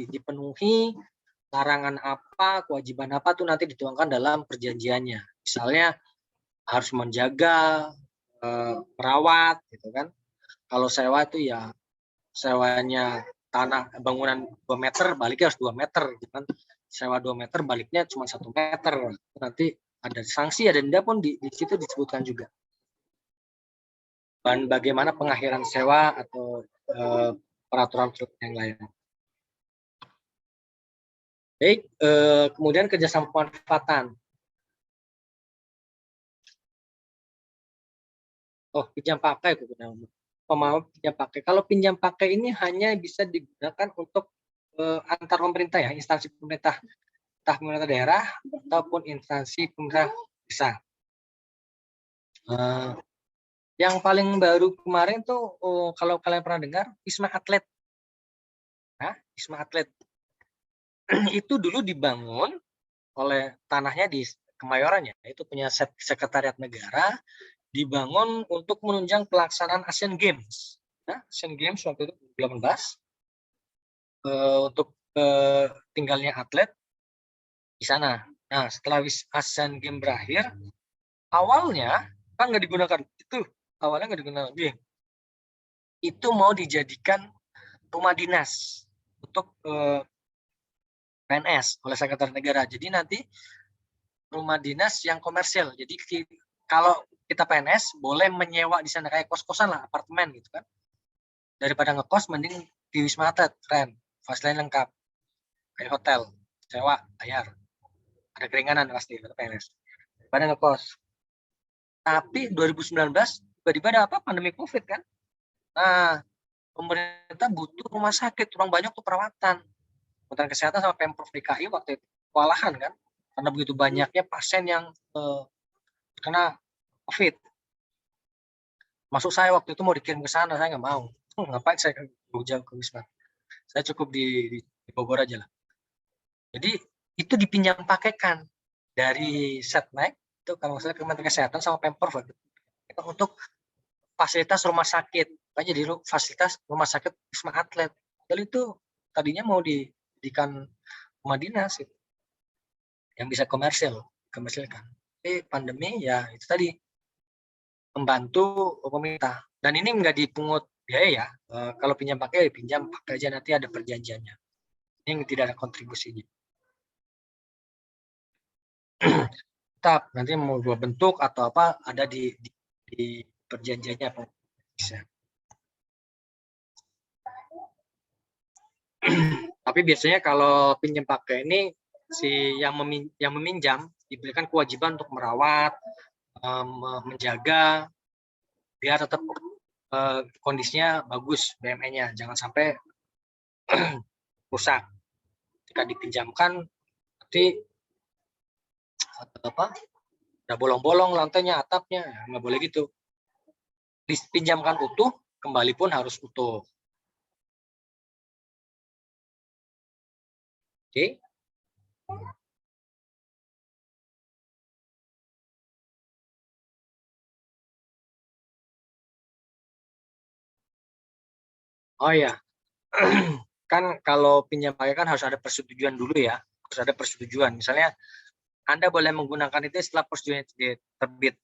dipenuhi, larangan apa, kewajiban apa tuh nanti dituangkan dalam perjanjiannya. Misalnya harus menjaga, merawat gitu kan. Kalau sewa itu ya sewanya tanah bangunan 2 meter baliknya harus 2 meter gitu kan. Sewa 2 meter baliknya cuma 1 meter. Nanti ada sanksi, ada denda pun di situ disebutkan juga. Dan bagaimana pengakhiran sewa atau peraturan yang lain. Baik, kemudian kerjasama pemanfaatan. Oh, pinjam pakai pinjam pakai. Kalau pinjam pakai ini hanya bisa digunakan untuk antar pemerintah ya, instansi pemerintah, entah pemerintah daerah ataupun instansi pemerintah desa. Yang paling baru kemarin tuh, kalau kalian pernah dengar, Wisma Atlet. Nah, Wisma Atlet itu dulu dibangun oleh tanahnya di Kemayoran ya, itu punya sekretariat negara, dibangun untuk menunjang pelaksanaan Asian Games. Nah, Asian Games waktu itu 2018, untuk tinggalnya atlet di sana. Nah, setelah Asian Games berakhir, awalnya kan nggak digunakan itu, awalnya nggak digunakan. Itu mau dijadikan rumah dinas untuk PNS oleh Sekretariat Negara. Jadi nanti rumah dinas yang komersil. Jadi kalau kita PNS boleh menyewa di sana kayak kos-kosan lah, apartemen gitu kan. Daripada ngekos mending di Wisma Atlet, keren, fasilitas lengkap, kayak hotel, sewa, bayar, ada keringanan pasti untuk PNS. Daripada ngekos. Tapi 2019 tiba-tiba ada apa? Pandemi COVID kan. Nah, pemerintah butuh rumah sakit, kurang banyak tuh perawatan. Kementerian Kesehatan sama Pemprov DKI waktu itu kewalahan kan, karena begitu banyaknya pasien yang kena COVID. Masuk saya waktu itu mau dikirim ke sana, saya nggak mau. Ngapain saya ke Jogja ke Wisma? Saya cukup di Bogor aja lah. Jadi itu dipinjam pakaikan dari Setnek itu kalau misalnya Kementerian Kesehatan sama Pemprov untuk fasilitas rumah sakit. Makanya jadi fasilitas rumah sakit Wisma Atlet. Jadi itu tadinya mau dijadikan rumah dinas gitu, yang bisa komersilkan. Tapi pandemi ya itu tadi membantu pemerintah. Dan ini nggak dipungut biaya ya. Kalau pinjam pakai aja, nanti ada perjanjiannya. Ini tidak ada kontribusinya. Tetap nanti mau dua bentuk atau apa ada di perjanjiannya bisa. Tapi biasanya kalau pinjam pakai ini si yang meminjam diberikan kewajiban untuk merawat, menjaga biar tetap kondisinya bagus BME-nya, jangan sampai rusak. Jika dipinjamkan nanti apa? Ada bolong-bolong lantainya, atapnya, nggak boleh gitu. Dipinjamkan utuh, kembali pun harus utuh. Oke. Oh ya, kan kalau pinjam pakai kan harus ada persetujuan dulu ya, harus ada persetujuan. Misalnya Anda boleh menggunakan itu setelah persetujuan terbit.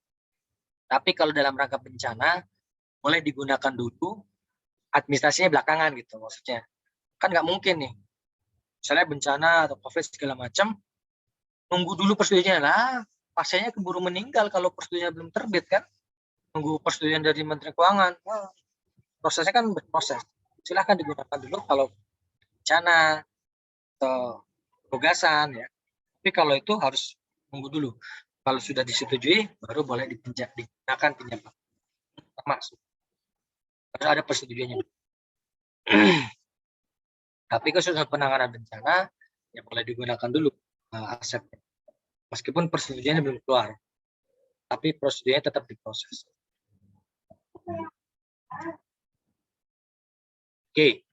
Tapi kalau dalam rangka bencana boleh digunakan dulu, administrasinya belakangan gitu maksudnya. Kan nggak mungkin nih, misalnya bencana atau COVID segala macam, nunggu dulu persetujuannya lah, pasiennya keburu meninggal kalau persetujuannya belum terbit kan. Nunggu persetujuan dari Menteri Keuangan. Wah, prosesnya kan berproses. Silahkan digunakan dulu kalau bencana atau tugasan ya. Tapi kalau itu harus nunggu dulu. Kalau sudah disetujui, baru boleh digunakan pinjam masuk. Harus ada persetujuannya. Tapi kalau sudah penanganan bencana, ya boleh digunakan dulu asetnya. Meskipun persetujuannya belum keluar, tapi prosedurnya tetap diproses. Oke.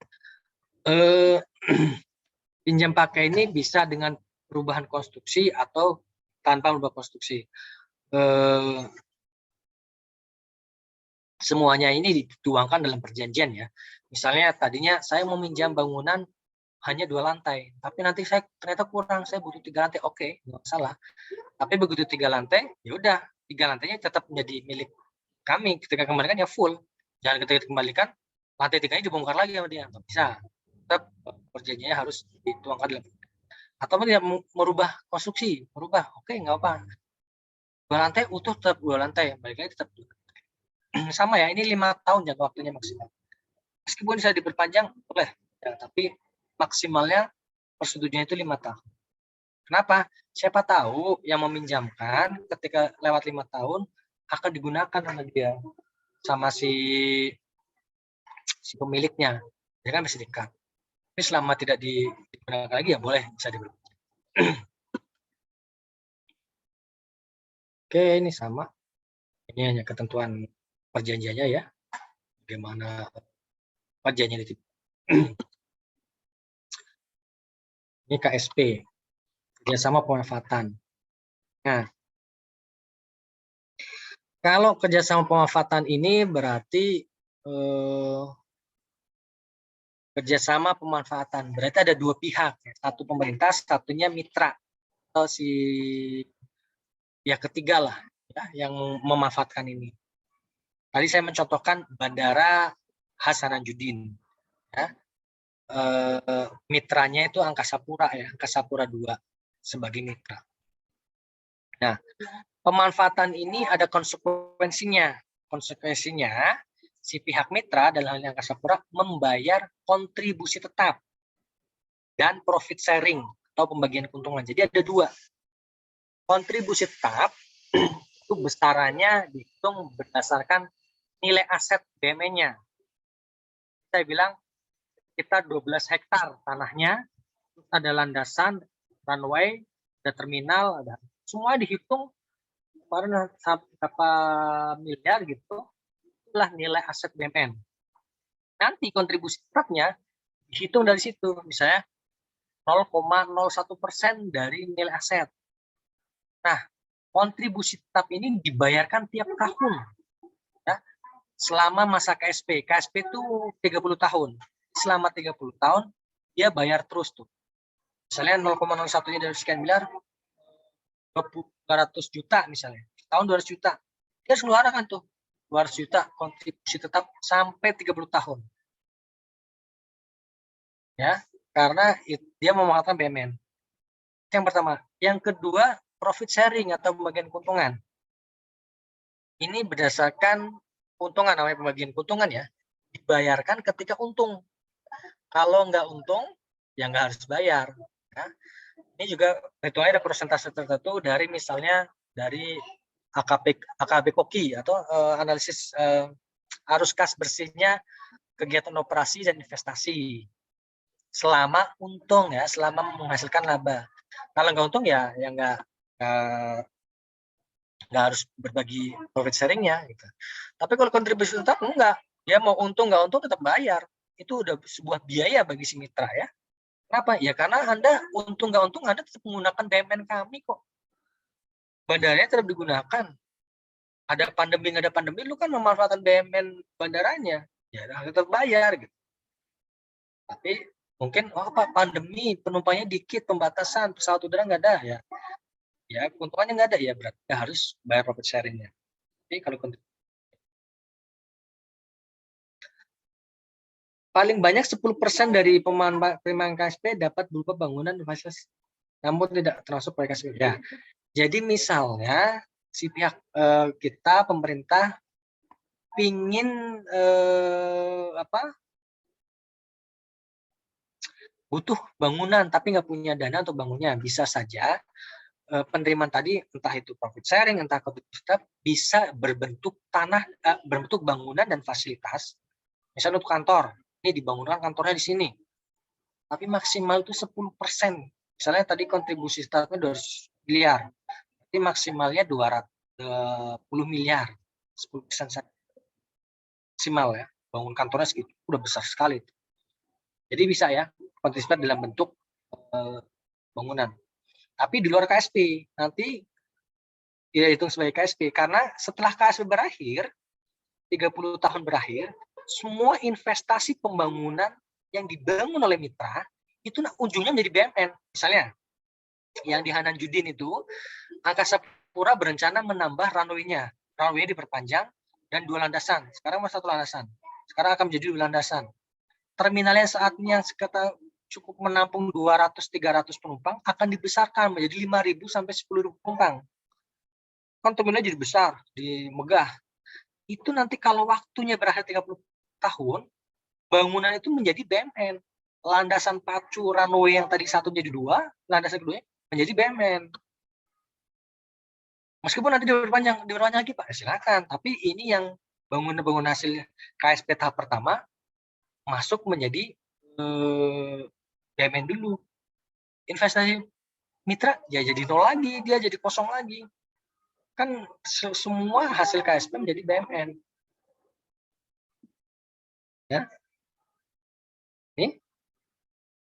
Pinjam pakai ini bisa dengan perubahan konstruksi atau tanpa merubah konstruksi. Semuanya ini dituangkan dalam perjanjian ya. Misalnya tadinya saya mau minjam bangunan hanya 2 lantai, tapi nanti saya ternyata kurang, saya butuh 3 lantai. Oke, nggak masalah. Tapi begitu 3 lantai, ya udah 3 lantainya tetap menjadi milik kami. Ketika kembalikan ya full. Jangan ketika dikembalikan lantai 3-nya dibongkar lagi sama dia. Nggak bisa. Tetap perjanjiannya harus dituangkan dalam. Atau tidak merubah konstruksi, merubah. Oke, nggak apa. 2 lantai utuh tetap 2 lantai, balik lagi tetap 2. Sama ya, ini 5 tahun jangka waktunya maksimal. Meskipun bisa diperpanjang, boleh. Ya, tapi maksimalnya persetujuan itu 5 tahun. Kenapa? Siapa tahu yang meminjamkan ketika lewat 5 tahun akan digunakan sama dia, sama si pemiliknya. Dia kan bisa dikat. Tapi selama tidak digunakan lagi ya boleh, bisa diberi. Oke, ini sama. Ini hanya ketentuan perjanjiannya ya. Bagaimana perjanjian itu. Ini KSP, kerjasama pemanfaatan. Nah, kalau kerjasama pemanfaatan ini berarti kerjasama pemanfaatan. Berarti ada 2 pihak, satu pemerintah, satunya mitra atau si pihak ketiga lah ya, yang memanfaatkan ini. Tadi saya mencontohkan Bandara Hasanuddin. Ya. Mitranya itu Angkasa Pura ya, Angkasa Pura II sebagai mitra. Nah, pemanfaatan ini ada konsekuensinya. Konsekuensinya si pihak mitra dalam hal Angkasa Pura membayar kontribusi tetap dan profit sharing atau pembagian keuntungan. Jadi ada 2. Kontribusi tetap itu besarannya dihitung berdasarkan nilai aset BME-nya. Saya bilang kita 12 hektar tanahnya, ada landasan, runway, ada terminal, ada semua dihitung kemarin berapa miliar gitu. itulah nilai aset BUMN. Nanti kontribusi tetapnya dihitung dari situ, misalnya 0,01% dari nilai aset. Nah, kontribusi tetap ini dibayarkan tiap tahun, ya, selama masa KSP. KSP itu 30 tahun. Selama 30 tahun, dia bayar terus tuh. Misalnya 0,01-nya dari sekian miliar, 200 juta misalnya. Tahun 200 juta. Dia harus mengeluarkan tuh 200 juta kontribusi tetap sampai 30 tahun. Ya, karena dia memanfaatkan BUMN. Yang pertama. Yang kedua, profit sharing atau pembagian keuntungan. Ini berdasarkan keuntungan, namanya pembagian keuntungan ya. Dibayarkan ketika untung. Kalau nggak untung, ya nggak harus bayar. Ya. Ini juga hitungannya ada persentase tertentu dari misalnya dari AKB Koki atau analisis arus kas bersihnya kegiatan operasi dan investasi. Selama untung ya, selama menghasilkan laba. Kalau nggak untung ya nggak harus berbagi profit sharingnya. Gitu. Tapi kalau kontribusi tetap enggak, dia mau untung nggak untung tetap bayar. Itu udah sebuah biaya bagi si mitra ya. Kenapa? Ya karena Anda untung nggak untung Anda tetap menggunakan BUMN kami kok. Bandaranya tetap digunakan. Ada pandemi, lu kan memanfaatkan BUMN bandaranya. Ya tetap bayar gitu. Tapi mungkin Pak pandemi penumpangnya dikit, pembatasan pesawat udara nggak ada ya keuntungannya nggak ada ya berarti harus bayar profit sharingnya. Tapi kalau paling banyak 10% dari penerimaan KSP dapat berupa bangunan fasilitas, namun tidak termasuk proyek KSP. Ya, jadi misalnya si pihak kita pemerintah pingin butuh bangunan tapi nggak punya dana untuk bangunnya, bisa saja penerimaan tadi entah itu profit sharing entah kontribusi tetap bisa berbentuk berbentuk bangunan dan fasilitas. Misalnya untuk kantor, ini dibangunkan kantornya di sini, tapi maksimal itu 10%. Misalnya tadi kontribusi tetapnya 200 miliar, jadi maksimalnya 210 miliar, 10% maksimal ya. Bangun kantornya segitu, udah besar sekali. Jadi bisa ya, kontribusi dalam bentuk bangunan. Tapi di luar KSP, nanti dia hitung sebagai KSP. Karena setelah KSP berakhir, 30 tahun berakhir, semua investasi pembangunan yang dibangun oleh mitra, itu ujungnya menjadi BUMN. Misalnya, yang di Hanan Judin itu, Angkasa Pura berencana menambah runway-nya. Runway-nya diperpanjang dan 2 landasan. Sekarang masih 1 landasan. Sekarang akan menjadi 2 landasan. Terminalnya saatnya sekitar cukup menampung 200-300 penumpang akan dibesarkan menjadi 5.000 sampai 10.000 penumpang. Kan terminalnya jadi besar, di megah. Itu nanti kalau waktunya berakhir 30 tahun, bangunan itu menjadi BUMN. Landasan pacu runway yang tadi 1 jadi 2, landasan kedua menjadi BUMN. Meskipun nanti diperpanjang lagi Pak, silakan. Tapi ini yang bangunan hasil KSP tahap pertama masuk menjadi BUMN dulu. Investasi mitra ya jadi 0 lagi, dia jadi kosong lagi. Kan semua hasil KSP menjadi BUMN. Ya. Ini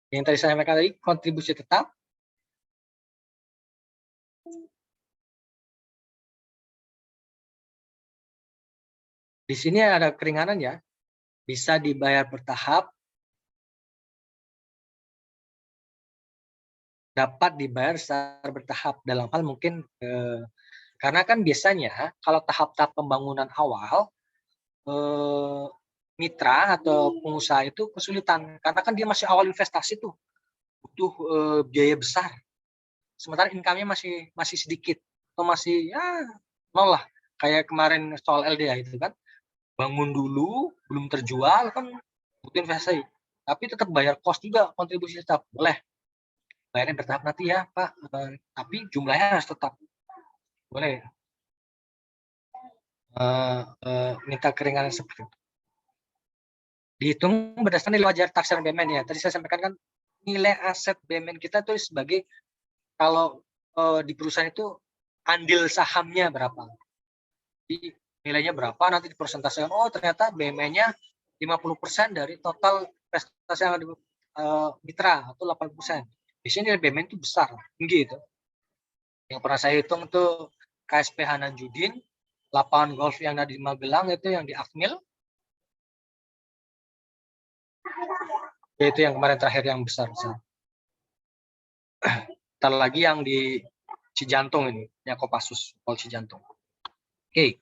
yang tadi saya sampaikan tadi kontribusi tetap. Di sini ada keringanan ya. Bisa dibayar bertahap, dapat dibayar secara bertahap. Dalam hal mungkin karena kan biasanya kalau tahap-tahap pembangunan awal mitra atau pengusaha itu kesulitan karena kan dia masih awal investasi tuh butuh biaya besar. Sementara income-nya masih sedikit atau masih ya nol lah. Kayak kemarin soal LDA itu kan bangun dulu belum terjual kan butuh investasi. Tapi tetap bayar cost juga kontribusi tetap boleh. Bayarnya bertahap nanti ya Pak, tapi jumlahnya harus tetap boleh minta keringanan seperti itu. Dihitung berdasarkan nilai wajar taksiran BUMN ya. Tadi saya sampaikan kan nilai aset BUMN kita itu sebagai kalau di perusahaan itu andil sahamnya berapa. Jadi nilainya berapa, nanti dipersentasekan, oh ternyata BMN-nya 50% dari total prestasi yang ada di mitra atau 80%. Biasanya nilai BMN itu besar, tinggi itu. Yang pernah saya hitung itu KSP Hanan Judin, lapangan golf yang ada di Magelang itu yang di Akmil. Itu yang kemarin terakhir yang besar. Ntar lagi yang di Cijantung ini, ya Kopassus, Pol Cijantung. Oke.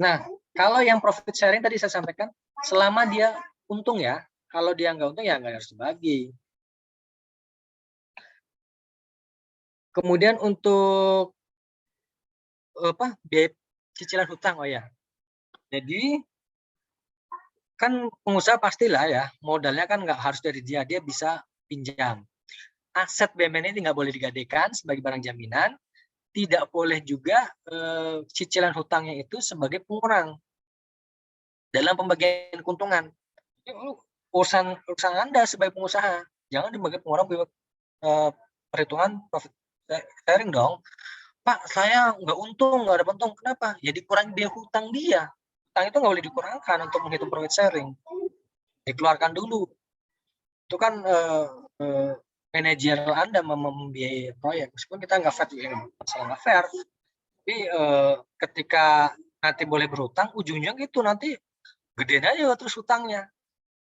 Nah, kalau yang profit sharing tadi saya sampaikan, selama dia untung ya, kalau dia nggak untung ya nggak harus dibagi. Kemudian untuk biaya cicilan hutang, oh ya. Jadi kan pengusaha pastilah ya, modalnya kan nggak harus dari dia bisa pinjam. Aset BUMN ini nggak boleh digadaikan sebagai barang jaminan, tidak boleh juga cicilan hutangnya itu sebagai pengurang dalam pembagian keuntungan. Urusan Anda sebagai pengusaha, jangan dibagi pengurang perhitungan profit sharing dong. Pak, saya nggak untung, nggak ada untung. Kenapa? Ya dikurangi biaya hutang dia. Hutang itu nggak boleh dikurangkan untuk menghitung profit sharing. Dikeluarkan dulu. Itu kan manajer Anda membiayai proyek. Meskipun kita nggak fair, masalah nggak fair. Tapi ketika nanti boleh berhutang, ujungnya gitu nanti gede aja terus hutangnya.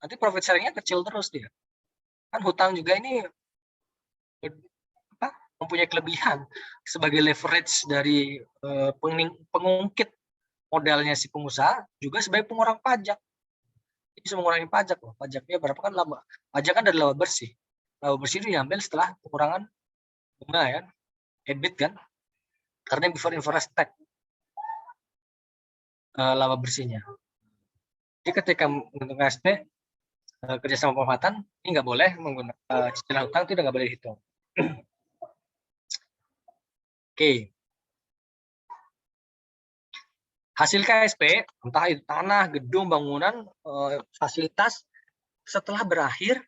Nanti profit sharingnya kecil terus dia. Kan hutang juga ini mempunyai kelebihan sebagai leverage dari pengungkit modalnya si pengusaha, juga sebagai pengurang pajak. Ini bisa mengurangi pajak loh. Pajaknya berapa kan laba? Pajak kan dari laba bersih. Laba bersih itu diambil setelah pengurangan bunga ya, EBIT kan, karena before interest tax laba bersihnya. Jadi ketika menggunakan KSP kerjasama pemanfaatan ini nggak boleh menggunakan cicilan hutang, itu nggak boleh dihitung. Oke. Hasil KSP, entah itu tanah, gedung, bangunan, fasilitas, setelah berakhir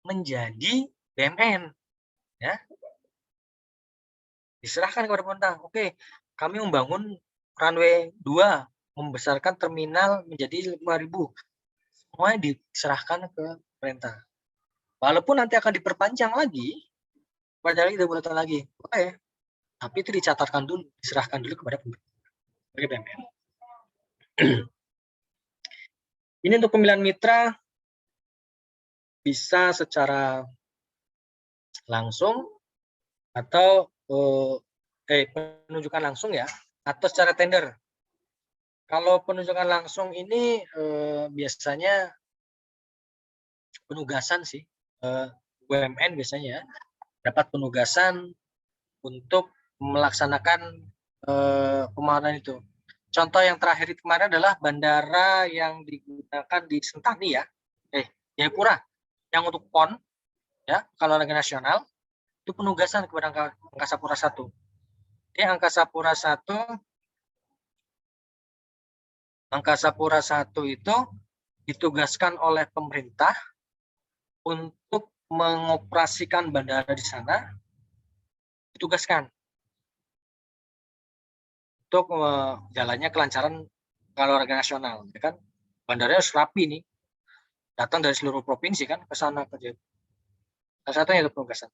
menjadi BUMN, ya diserahkan kepada pemerintah. Oke, kami membangun runway 2, membesarkan terminal menjadi 5.000. Semuanya diserahkan ke pemerintah. Walaupun nanti akan diperpanjang lagi, pada lagi 2 bulan lagi, oke, tapi itu dicatatkan dulu, diserahkan dulu kepada pemerintah sebagai BUMN. Ini untuk pemilihan mitra bisa secara langsung atau penunjukan langsung ya, atau secara tender. Kalau penunjukan langsung ini biasanya penugasan sih, BUMN biasanya dapat penugasan untuk melaksanakan pembangunan itu. Contoh yang terakhir kemarin adalah bandara yang digunakan di Sentani ya, Jayapura, yang untuk PON ya, kalau lagi nasional itu penugasan kepada Angkasa Pura I. Jadi Angkasa Pura I itu ditugaskan oleh pemerintah untuk mengoperasikan bandara di sana, ditugaskan untuk jalannya kelancaran kalau olahraga nasional, ya kan? Bandaranya harus rapi nih, datang dari seluruh provinsi kan ke sana kerja. Salah satunya itu penugasan,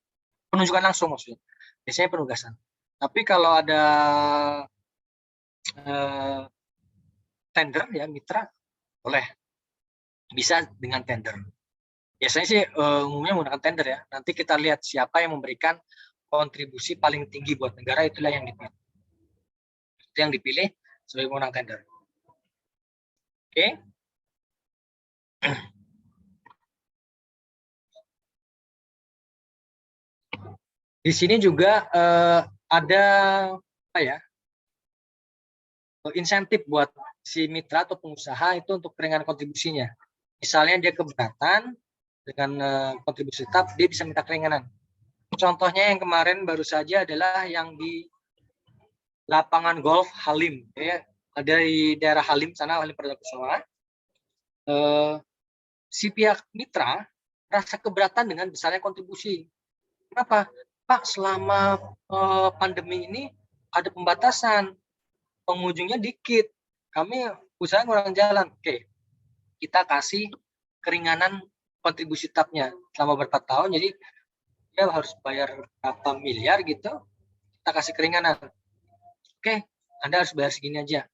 penunjukan langsung maksudnya. Biasanya penugasan. Tapi kalau ada tender ya mitra, boleh, bisa dengan tender. Biasanya sih umumnya menggunakan tender ya. Nanti kita lihat siapa yang memberikan kontribusi paling tinggi buat negara, itulah yang dipilih. Itu yang dipilih sebagai pemenang tender. Oke. Di sini juga ada apa ya, insentif buat si mitra atau pengusaha itu untuk keringanan kontribusinya. Misalnya dia keberatan dengan kontribusi tetap, dia bisa minta keringanan. Contohnya yang kemarin baru saja adalah yang di lapangan golf Halim, ya, dari daerah Halim sana, Halim Perdana Kusuma. Si pihak mitra rasa keberatan dengan besarnya kontribusi. Kenapa? Pak, selama pandemi ini ada pembatasan. pengunjungnya dikit, kami usaha ngurang jalan. Oke, kita kasih keringanan kontribusi tetapnya selama berapa tahun, jadi dia harus bayar berapa miliar gitu, kita kasih keringanan. Oke, Anda harus bayar segini aja.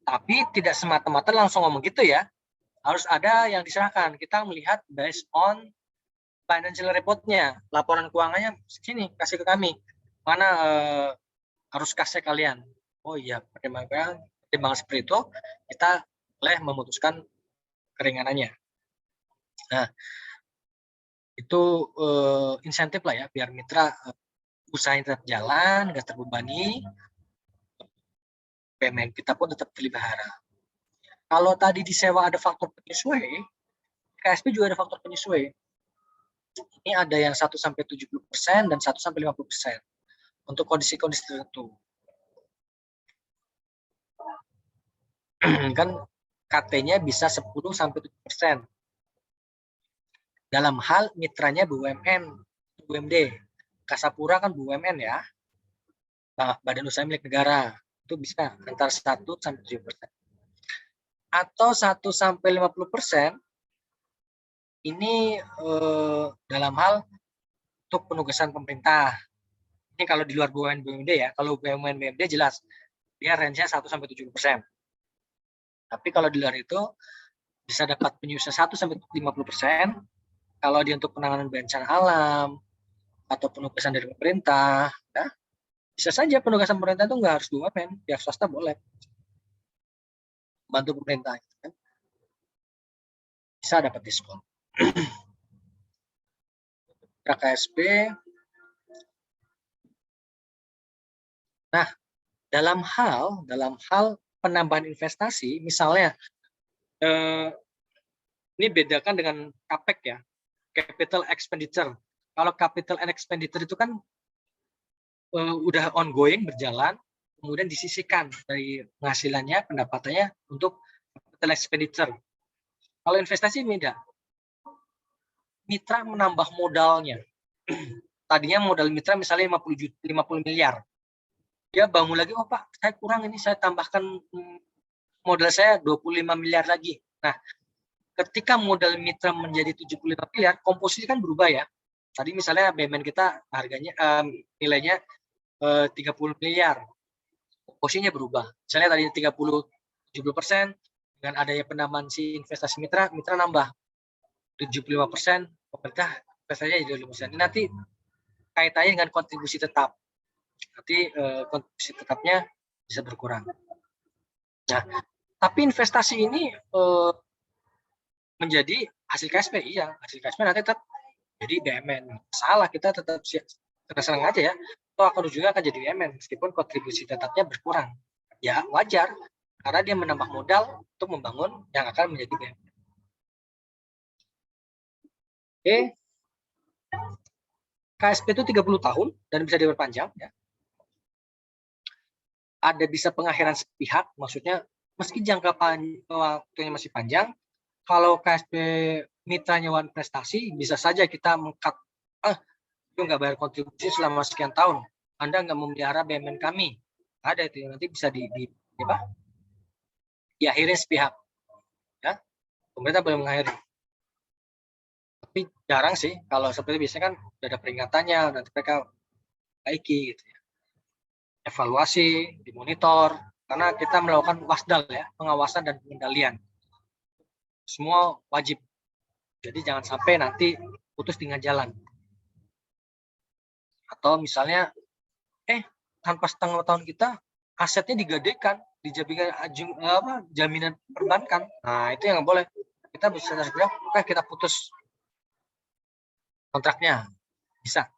Tapi tidak semata-mata langsung ngomong gitu ya. Harus ada yang diserahkan. Kita melihat based on financial report-nya, laporan keuangannya, sini kasih ke kami. Mana harus kasih kalian. Oh iya, pertimbangan seperti itu, kita boleh memutuskan keringanannya. Nah, itu insentif lah ya, biar mitra usahanya tetap jalan, nggak terbebani, payment kita pun tetap terpelihara. Kalau tadi disewa ada faktor penyesuai, KSP juga ada faktor penyesuai. Ini ada yang 1-70% dan 1-50% untuk kondisi-kondisi tertentu. Kan KT-nya bisa 10-7%. Dalam hal mitranya BUMN, BUMD. Kasapura kan BUMN ya, Badan Usaha Milik Negara. Itu bisa antara 1-7%. Atau 1-50% ini dalam hal untuk penugasan pemerintah. Ini kalau di luar BUMN BUMD ya. Kalau BUMN BUMD jelas dia range-nya 1-7%. Tapi kalau di luar itu bisa dapat penyusunan 1-50%. Kalau dia untuk penanganan bencana alam atau penugasan dari pemerintah, ya, bisa saja penugasan pemerintah itu nggak harus BUMN, pihak swasta boleh bantu pemerintah, kan? Bisa dapat diskon. KSP. Nah, dalam hal penambahan investasi, misalnya ini bedakan dengan CAPEX ya, capital expenditure. Kalau capital expenditure itu kan udah ongoing, berjalan, kemudian disisihkan dari penghasilannya, pendapatannya untuk capital expenditure. Kalau investasi beda. Mitra menambah modalnya. Tadinya modal mitra misalnya 50 miliar. Dia bangun lagi, oh Pak, saya kurang ini, saya tambahkan modal saya 25 miliar lagi. Nah, ketika modal mitra menjadi 75 miliar, komposisi kan berubah ya. Tadi misalnya BUMN kita harganya nilainya 30 miliar. Komposisinya berubah. Misalnya tadi 30-70%, dengan adanya penambahan si investasi mitra nambah 75%, pemerintah investasinya jadi 5%. Ini nanti kaitannya dengan kontribusi tetap. Nanti kontribusi tetapnya bisa berkurang. Nah, tapi investasi ini menjadi hasil KSP, iya, hasil KSP nanti tetap jadi BUMN. Salah, kita tetap senang aja ya. Toh akan ujungnya akan jadi BUMN meskipun kontribusi tetapnya berkurang. Ya wajar, karena dia menambah modal untuk membangun yang akan menjadi BUMN. Oke. KSP itu 30 tahun dan bisa diperpanjang ya. Ada bisa pengakhiran sepihak, maksudnya meski jangka waktunya masih panjang, kalau KSP mitranya One Prestasi, bisa saja kita meng-cut, itu nggak bayar kontribusi selama sekian tahun, Anda nggak memelihara BUMN kami. Ada itu, nanti bisa diakhiri sepihak. Ya, pemerintah boleh mengakhiri. Tapi jarang sih, kalau seperti biasanya kan udah ada peringatannya, nanti mereka baiki gitu ya. Evaluasi, dimonitor, karena kita melakukan wasdal ya, pengawasan dan pengendalian. Semua wajib. Jadi jangan sampai nanti putus tengah jalan. Atau misalnya, tanpa setengah tahun kita asetnya digadekan, dijadikan jaminan perbankan. Nah, itu yang boleh. Kita bisa segera, kita putus kontraknya. Bisa.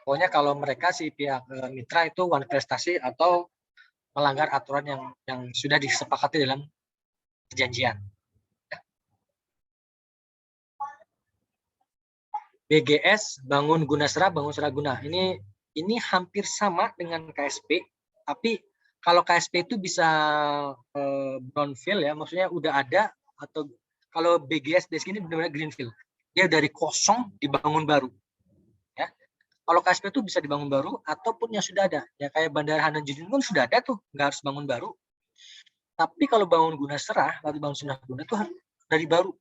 Pokoknya kalau mereka si pihak mitra itu One Prestasi atau melanggar aturan yang sudah disepakati dalam perjanjian. BGS, bangun guna seraguna. Ini hampir sama dengan KSP, tapi kalau KSP itu bisa brownfield ya, maksudnya udah ada, atau kalau BGS di sini benar-benar greenfield. Dia dari kosong dibangun baru. Ya. Kalau KSP itu bisa dibangun baru ataupun yang sudah ada. Ya kayak Bandara Hanan Judin pun sudah ada tuh, nggak harus bangun baru. Tapi kalau bangun guna serah, lalu bangun sunah guna itu harus dari baru,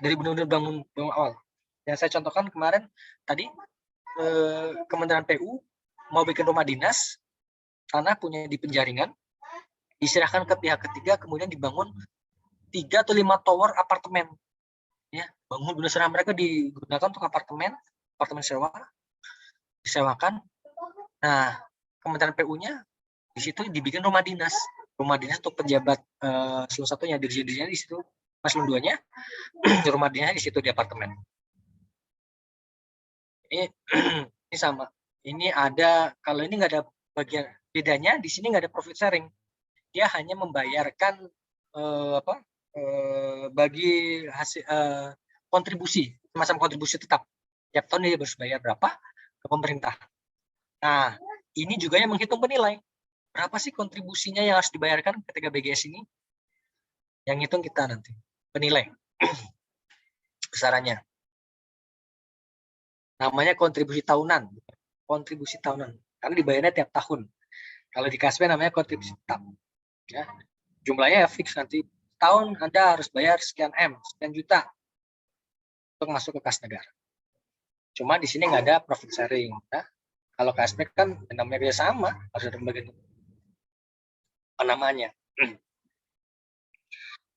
dari benar-benar bangun awal. Yang saya contohkan kemarin tadi Kementerian PU mau bikin rumah dinas, tanah punya di Penjaringan, diserahkan ke pihak ketiga, kemudian dibangun 3 atau 5 tower apartemen. Ya, bangun guna serah mereka digunakan untuk apartemen sewa, disewakan. Nah, Kementerian PU-nya di situ dibikin rumah dinas untuk pejabat salah satunya dirjen-dirjennya di situ, paslon 2-nya rumah dinasnya di situ di apartemen. Ini sama. Ini ada, kalau ini nggak ada bagian bedanya, di sini nggak ada profit sharing. Dia hanya membayarkan bagi hasil kontribusi, semacam kontribusi tetap. Tiap tahun dia harus bayar berapa ke pemerintah. Nah, ini juga yang menghitung penilai. Berapa sih kontribusinya yang harus dibayarkan ketika BGS ini? Yang hitung kita nanti. Penilai. Besarannya. Namanya kontribusi tahunan. Kontribusi tahunan. Karena dibayarnya tiap tahun. Kalau di KSP namanya kontribusi tetap. Ya. Jumlahnya ya fix nanti. Tahun Anda harus bayar sekian M, sekian juta untuk masuk ke kas negara. Cuma di sini nggak ada profit sharing. Ya. Kalau KSP kan namanya sama, harus ada bagian apa namanya.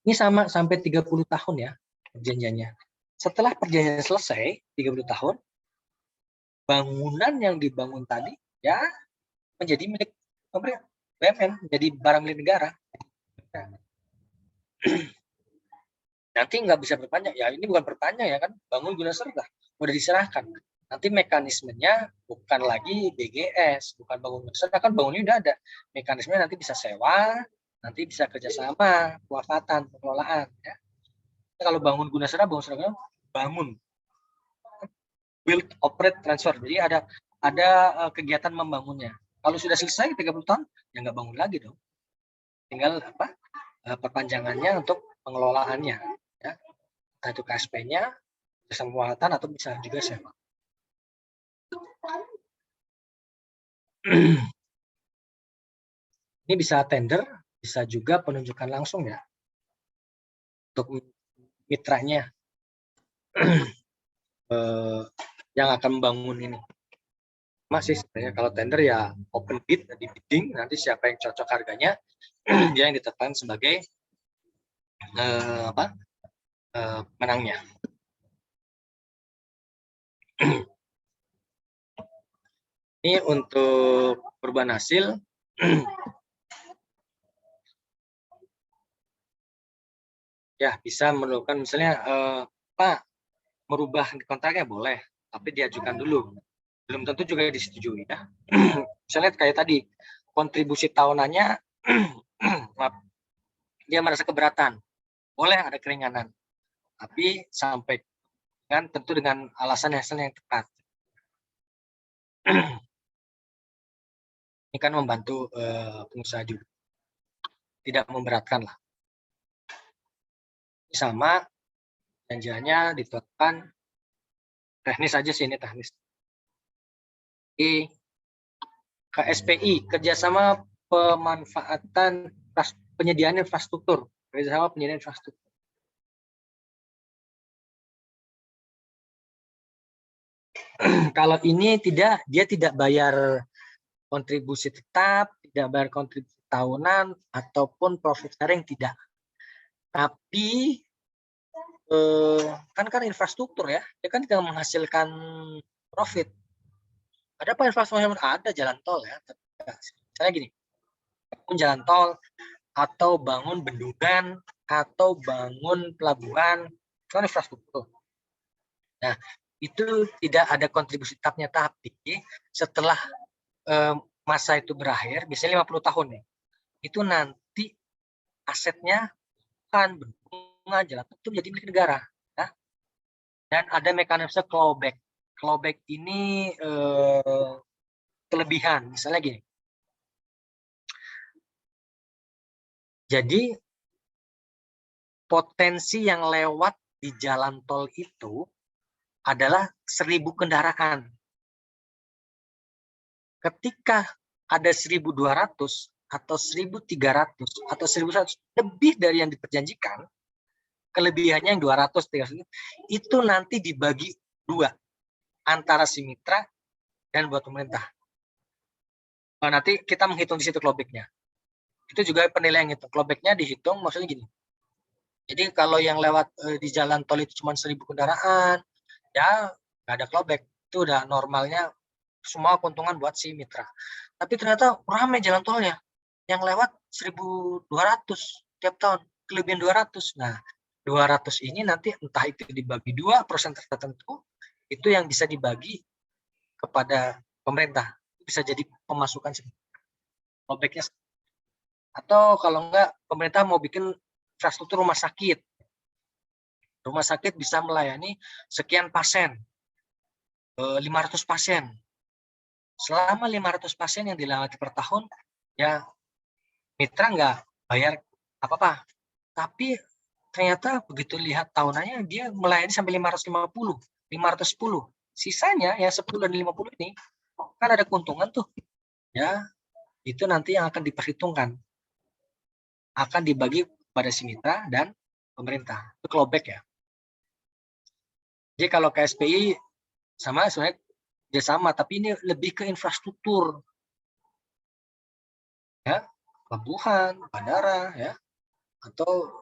Ini sama sampai 30 tahun ya perjanjiannya. Setelah perjanjian selesai 30 tahun, bangunan yang dibangun tadi ya menjadi milik pemerintah, BUMN, jadi barang milik negara. Nanti nggak bisa berpanjang, ya ini bukan berpanjang ya kan, bangun guna serah, udah diserahkan. Nanti mekanismenya bukan lagi BGS, bukan bangun guna serah, kan bangunnya udah ada. Mekanismenya nanti bisa sewa, nanti bisa kerjasama, pewafatan, pengelolaan. Ya. Kalau bangun guna serah, bangun, build, operate, transfer. Jadi ada kegiatan membangunnya. Kalau sudah selesai 30 tahun, ya nggak bangun lagi dong. Tinggal perpanjangannya untuk pengelolaannya. Ya. Entah itu KSP-nya, bisa pewafatan atau bisa juga sewa. Ini bisa tender, bisa juga penunjukan langsung ya. Untuk mitranya yang akan membangun ini. Masih sebenarnya kalau tender ya open bid, di bidding, nanti siapa yang cocok harganya, dia yang ditetapkan sebagai menangnya. Ini untuk perubahan hasil. Ya, bisa melakukan misalnya Pak merubah kontraknya boleh, tapi diajukan dulu. Belum tentu juga disetujui ya. Misalnya kayak tadi kontribusi tahunannya dia merasa keberatan, boleh ada keringanan, tapi sampai kan tentu dengan alasan yang tepat. Ini kan membantu pengusaha juga, tidak memberatkan lah. Sama janjiannya ditetapkan teknis aja sih, ini teknis. Di KSPI, kerjasama pemanfaatan penyediaan infrastruktur, kerjasama penyediaan infrastruktur. Kalau ini dia tidak bayar kontribusi tetap, tidak bayar kontribusi tahunan ataupun profit sharing, tidak. Tapi kan infrastruktur ya, dia kan tidak menghasilkan profit. Ada apa infrastruktur? Ada jalan tol ya. Misalnya gini, bangun jalan tol atau bangun bendungan atau bangun pelabuhan, kan infrastruktur. Nah, itu tidak ada kontribusi tetapnya, tapi setelah masa itu berakhir, biasanya 50 tahun ya, itu nanti asetnya kan bendungan, jalan tol itu menjadi milik negara. Ya. Dan ada mekanisme clawback. Clawback ini kelebihan, misalnya gini. Jadi potensi yang lewat di jalan tol itu adalah 1000 kendaraan. ketika ada 1.200 atau 1.300 atau 1.100 lebih dari yang diperjanjikan, kelebihannya yang 200, 300, itu nanti dibagi 2 antara si mitra dan buat pemerintah. Nanti kita menghitung di situ clawback-nya. Itu juga penilaian itu. Clawback-nya dihitung maksudnya gini. Jadi kalau yang lewat di jalan tol itu cuma 1.000 kendaraan, ya nggak ada clawback. Itu udah normalnya semua keuntungan buat si mitra. Tapi ternyata ramai jalan tolnya. Yang lewat 1.200 tiap tahun, kelebihan 200. Nah, 200 ini nanti entah itu dibagi 2 persentase tertentu, itu yang bisa dibagi kepada pemerintah. Bisa jadi pemasukan clawback-nya. Atau kalau enggak, pemerintah mau bikin infrastruktur rumah sakit. Rumah sakit bisa melayani sekian pasien, 500 pasien. Selama 500 pasien yang dilewati per tahun, ya mitra nggak bayar apa-apa. Tapi ternyata begitu lihat tahunannya, dia melayani sampai 550, 510. Sisanya ya 10 dan 50 ini, kan ada keuntungan tuh. Ya, itu nanti yang akan diperhitungkan. Akan dibagi pada si mitra dan pemerintah. Itu clawback ya. Jadi kalau KSPI sama sebenarnya dia sama, tapi ini lebih ke infrastruktur. Ya, pelabuhan, bandara ya, atau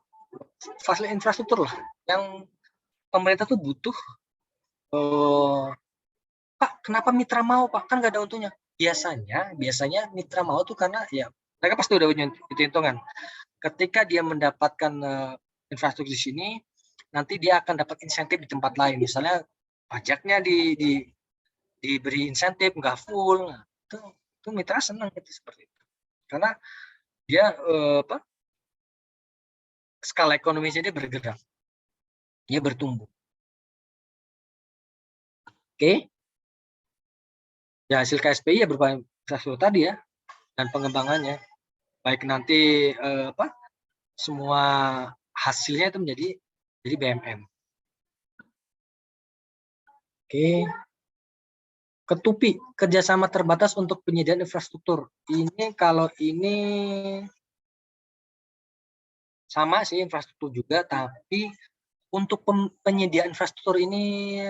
fasilitas infrastruktur lah yang pemerintah tuh butuh. Pak, kenapa mitra mau, Pak? Kan nggak ada untungnya. Biasanya mitra mau tuh karena ya mereka pasti udah hitung-hitungan. Ketika dia mendapatkan infrastruktur di sini, nanti dia akan dapat insentif di tempat lain. Misalnya pajaknya diberi insentif nggak full. Nah, itu mitra senang itu seperti itu. Karena dia skala ekonomisnya dia bergerak. Dia bertumbuh. Oke. Ya hasil KSPI ya berupa infrastruktur tadi ya dan pengembangannya. Baik nanti semua hasilnya itu menjadi BMN. Oke. Ketupi, kerjasama terbatas untuk penyediaan infrastruktur. Ini kalau ini sama sih infrastruktur juga, tapi untuk penyediaan infrastruktur ini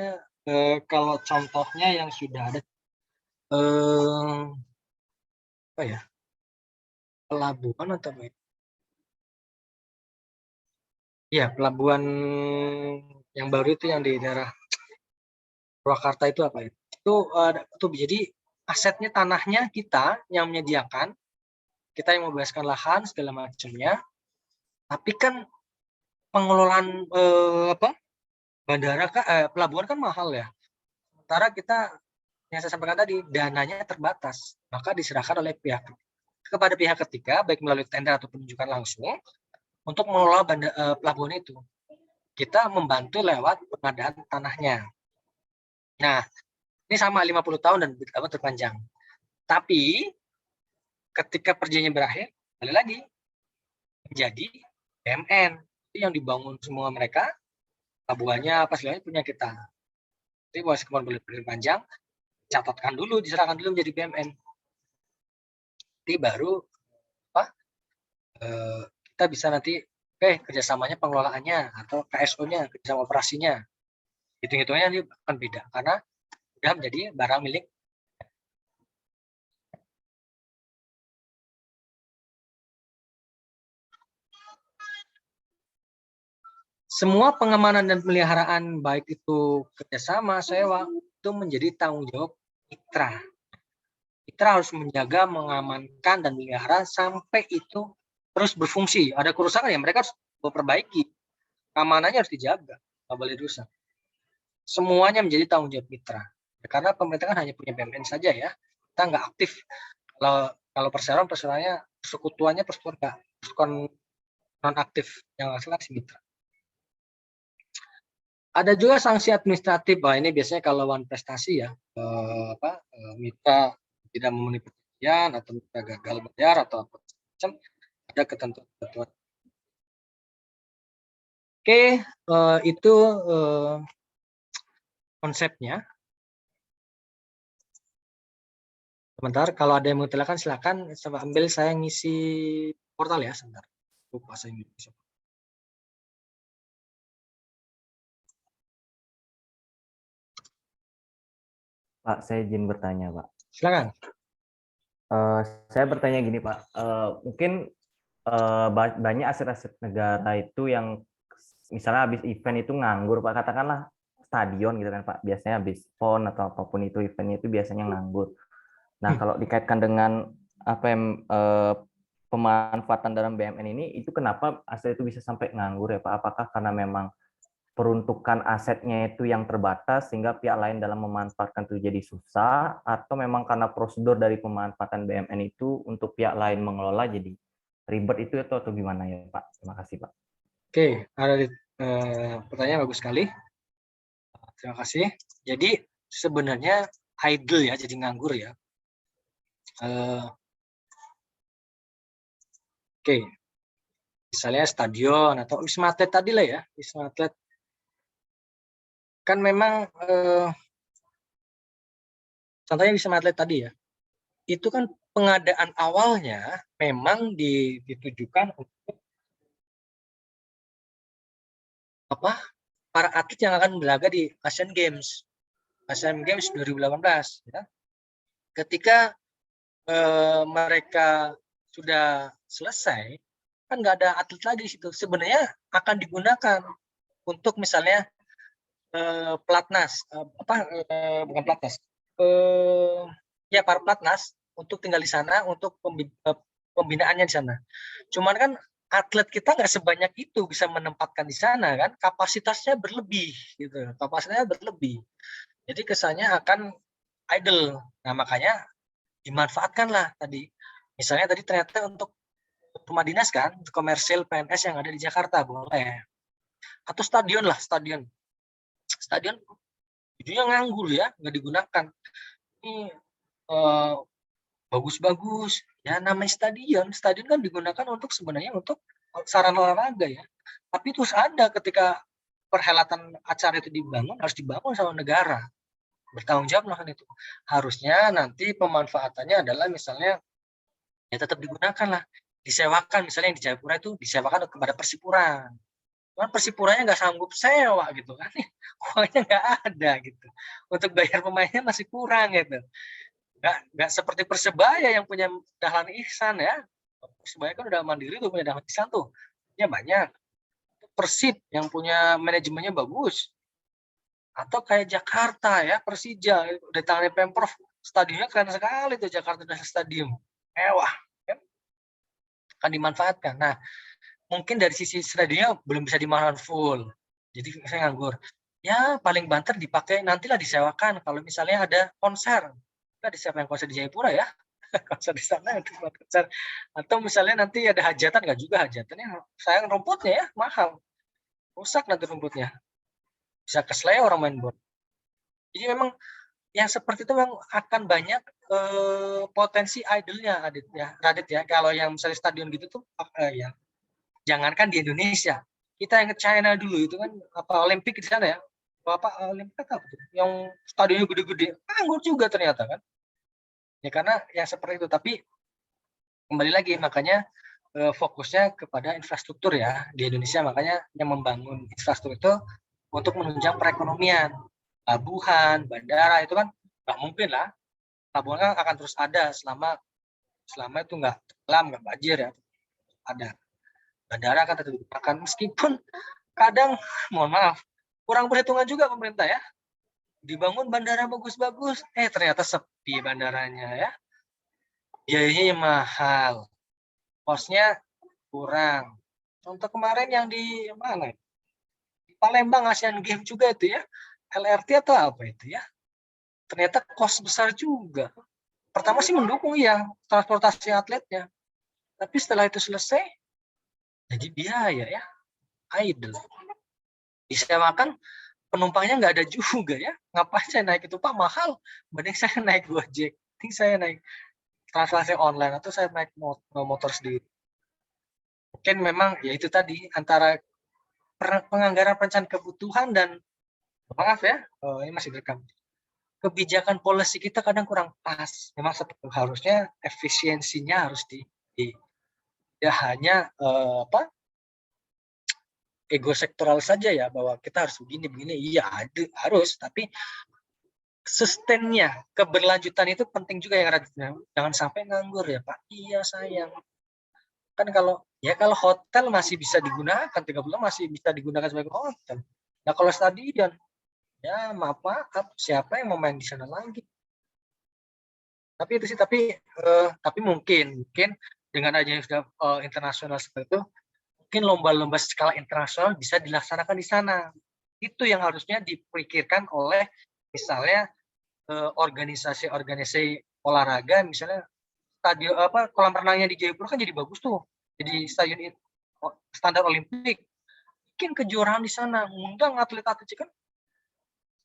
kalau contohnya yang sudah ada apa ya, pelabuhan atau apa ya? Ya, pelabuhan yang baru itu yang di daerah Purwakarta itu apa ya? Itu jadi asetnya tanahnya kita yang menyediakan, kita yang membebaskan lahan segala macamnya. Tapi kan pengelolaan bandara pelabuhan kan mahal ya. Sementara kita yang saya sampaikan tadi dananya terbatas, maka diserahkan oleh kepada pihak ketiga baik melalui tender atau penunjukan langsung untuk mengelola pelabuhan itu. Kita membantu lewat pengadaan tanahnya. Nah, ini sama 50 tahun dan terpanjang. Tapi ketika perjanjian berakhir, balik lagi menjadi BMN yang dibangun semua mereka, pelabuhannya apa segalanya punya kita. Jadi masih kemampuan berpanjang, catatkan dulu, diserahkan dulu menjadi BMN. Nanti baru kita bisa nanti kerjasamanya pengelolaannya atau KSO-nya, kerjasama operasinya. Hitung-hitungnya ini akan beda karena sudah menjadi barang milik. Semua pengamanan dan pemeliharaan baik itu kerjasama, sewa itu menjadi tanggung jawab mitra. Mitra harus menjaga, mengamankan dan memelihara sampai itu terus berfungsi. Ada kerusakan ya mereka harus memperbaiki. Keamanannya harus dijaga, nggak boleh rusak. Semuanya menjadi tanggung jawab mitra. Ya, karena pemerintah kan hanya punya BUMN saja ya. Kita nggak aktif. Kalau perseroannya persekutuannya persekutuan non aktif yang hasilnya si mitra. Ada juga sanksi administratif. Wah, ini biasanya kalau lawan prestasi ya, mitra tidak memenuhi perjanjian atau mitra gagal bayar atau apa macam, ada ketentuan. Oke, itu konsepnya. Sebentar, kalau ada yang mau silakan silakan sambil saya ngisi portal ya sebentar. Lupa saya ngisi. Pak, saya izin bertanya, Pak. Silakan. Saya bertanya gini, Pak. Mungkin banyak aset-aset negara itu yang misalnya habis event itu nganggur, Pak. Katakanlah stadion gitu kan, Pak. Biasanya habis PON atau apapun itu eventnya itu biasanya nganggur. Nah, kalau dikaitkan dengan apa yang pemanfaatan dalam BMN ini, itu kenapa aset itu bisa sampai nganggur ya, Pak? Apakah karena memang peruntukan asetnya itu yang terbatas sehingga pihak lain dalam memanfaatkan itu jadi susah, atau memang karena prosedur dari pemanfaatan BMN itu untuk pihak lain mengelola jadi ribet itu atau gimana ya Pak? Terima kasih Pak. Oke, ada pertanyaan bagus sekali. Terima kasih. Jadi sebenarnya idle ya, jadi nganggur ya. Oke, misalnya stadion atau wisma atlet tadi lah ya, wisma atlet kan memang contohnya wisma atlet tadi ya, itu kan pengadaan awalnya memang ditujukan untuk apa? Para atlet yang akan berlaga di Asian Games 2018 ya. Ketika mereka sudah selesai, kan nggak ada atlet lagi di situ. Sebenarnya akan digunakan untuk misalnya pelatnas, bukan pelatnas, ya para pelatnas untuk tinggal di sana, untuk pembinaannya di sana. Cuman kan atlet kita nggak sebanyak itu bisa menempatkan di sana kan, kapasitasnya berlebih gitu, kapasitasnya berlebih. Jadi kesannya akan idle. Nah makanya dimanfaatkanlah tadi. Misalnya tadi ternyata untuk rumah dinas kan, komersil PNS yang ada di Jakarta boleh. Atau stadion lah, stadion. Stadion ujungnya nganggur ya, nggak digunakan. Ini bagus-bagus. Ya namanya stadion. Stadion kan digunakan untuk sebenarnya untuk sarana olahraga ya. Tapi terus ada ketika perhelatan acara itu dibangun, harus dibangun sama negara. Bertanggung jawab melakukan itu. Harusnya nanti pemanfaatannya adalah misalnya ya tetap digunakan lah, disewakan misalnya yang di Jayapura itu disewakan kepada Persipura, cuman Persipuranya nggak sanggup sewa gitu kan, uangnya nggak ada gitu, untuk bayar pemainnya masih kurang gitu, nggak seperti Persebaya yang punya Dahlan Ihsan ya. Persebaya kan udah mandiri tuh, punya Dahlan Ihsan tuh ya banyak. Persib yang punya manajemennya bagus, atau kayak Jakarta ya, Persija udah tangannya Pemprov, stadionnya keren sekali tuh Jakarta Stadium, mewah kan, akan dimanfaatkan. Nah mungkin dari sisi stadionnya belum bisa dimanfaatkan full, jadi saya nganggur ya, paling banter dipakai nantilah disewakan kalau misalnya ada konser, kita disewakan konser di Jayapura ya. Konser di sana itu buat konser, atau misalnya nanti ada hajatan, nggak juga hajatannya sayang rumputnya ya, mahal, rusak nanti rumputnya, bisa kesleo orang main bola. Jadi memang yang seperti itu memang akan banyak potensi idle-nya Radit ya, kalau yang misalnya stadion gitu tuh ya jangankan di Indonesia, kita yang ke China dulu itu kan apa Olimpik di sana ya, apa Olimpik apa tuh yang stadionnya gede-gede, nganggur juga ternyata kan ya, karena yang seperti itu. Tapi kembali lagi makanya fokusnya kepada infrastruktur ya di Indonesia, makanya yang membangun infrastruktur itu untuk menunjang perekonomian. Pelabuhan, bandara itu kan nggak mungkin lah, pelabuhan akan terus ada selama itu nggak tenggelam, nggak banjir ya, ada. Bandara kan tetap digunakan meskipun kadang mohon maaf kurang perhitungan juga pemerintah ya, dibangun bandara bagus-bagus ternyata sepi bandaranya ya, biayanya mahal, kosnya kurang. Contoh kemarin yang di mana, di Palembang Asian Games juga itu ya, LRT atau apa itu ya, ternyata kos besar juga. Pertama sih mendukung ya transportasi atletnya, tapi setelah itu selesai jadi biaya ya, idle, disewakan penumpangnya nggak ada juga ya, ngapain saya naik itu Pak, mahal, mending saya naik Gojek, mending saya naik transaksi online, atau saya naik motor sendiri. Mungkin memang ya itu tadi, antara penganggaran perencanaan kebutuhan dan maaf ya, ini masih direkam, kebijakan policy kita kadang kurang pas. Memang harusnya efisiensinya harus tidak hanya ego sektoral saja ya, bahwa kita harus begini, iya harus, tapi sustainnya, keberlanjutan itu penting juga ya, jangan sampai nganggur ya Pak. Iya sayang. Kan kalau hotel masih bisa digunakan, 3 bulan masih bisa digunakan sebagai hotel. Nah kalau stadion, ya maaf siapa yang mau main di sana lagi? Tapi itu sih, tapi mungkin dengan adanya sudah internasional seperti itu, mungkin lomba-lomba skala internasional bisa dilaksanakan di sana. Itu yang harusnya dipikirkan oleh misalnya organisasi olahraga, misalnya stadion kolam renangnya di Jayapura kan jadi bagus tuh, jadi stadion standar Olimpik. Mungkin kejuaraan di sana, mengundang atlet-atlet kan,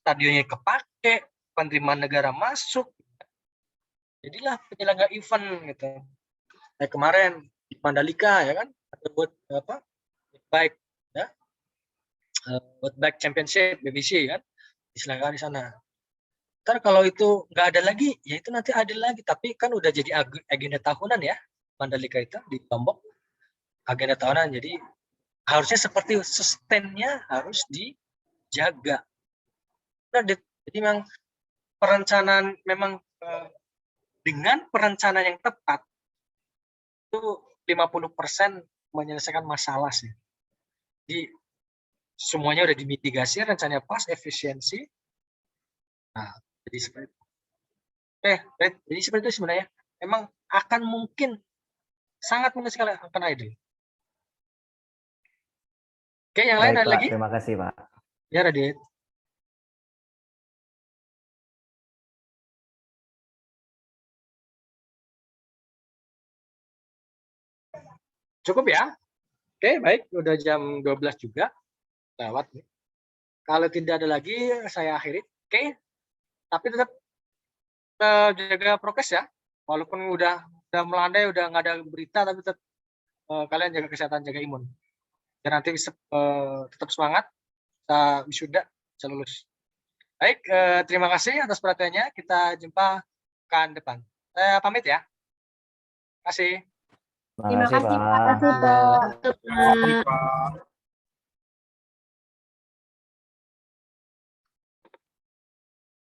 stadionnya kepake, penerimaan negara masuk, jadilah penyelenggara event gitu. Kayak kemarin di Mandalika ya kan, ada buat bike ya, buat bike championship BBC kan, diselenggarakan di sana. Ntar kalau itu nggak ada lagi, ya itu nanti ada lagi. Tapi kan udah jadi agenda tahunan ya, Mandalika itu di Lombok, agenda tahunan. Jadi harusnya seperti sustainnya harus dijaga. Nah, jadi memang perencanaan, memang dengan perencanaan yang tepat itu 50% menyelesaikan masalah sih. Jadi semuanya udah dimitigasi, rencananya pas, efisiensi. Nah, jadi seperti itu. Jadi seperti itu sebenarnya. Memang akan mungkin sangat mungkin sekali akan ada. Oke, yang lain Baik, ada Pak. lagi? Terima kasih, Pak. Ya, Radit. Cukup ya? Oke, baik. Udah jam 12 juga. Lewat. Kalau tidak ada lagi, saya akhiri. Oke. Tapi tetap jaga prokes ya. Walaupun udah melandai, udah nggak ada berita, tapi tetap kalian jaga kesehatan, jaga imun. Dan nanti tetap semangat. Kita wisuda, bisa lulus. Baik, terima kasih atas perhatiannya. Kita jumpa pekan depan. Saya pamit ya. Terima kasih. Terima kasih, Pak. Terima kasih, Pak. Terima kasih, Pak.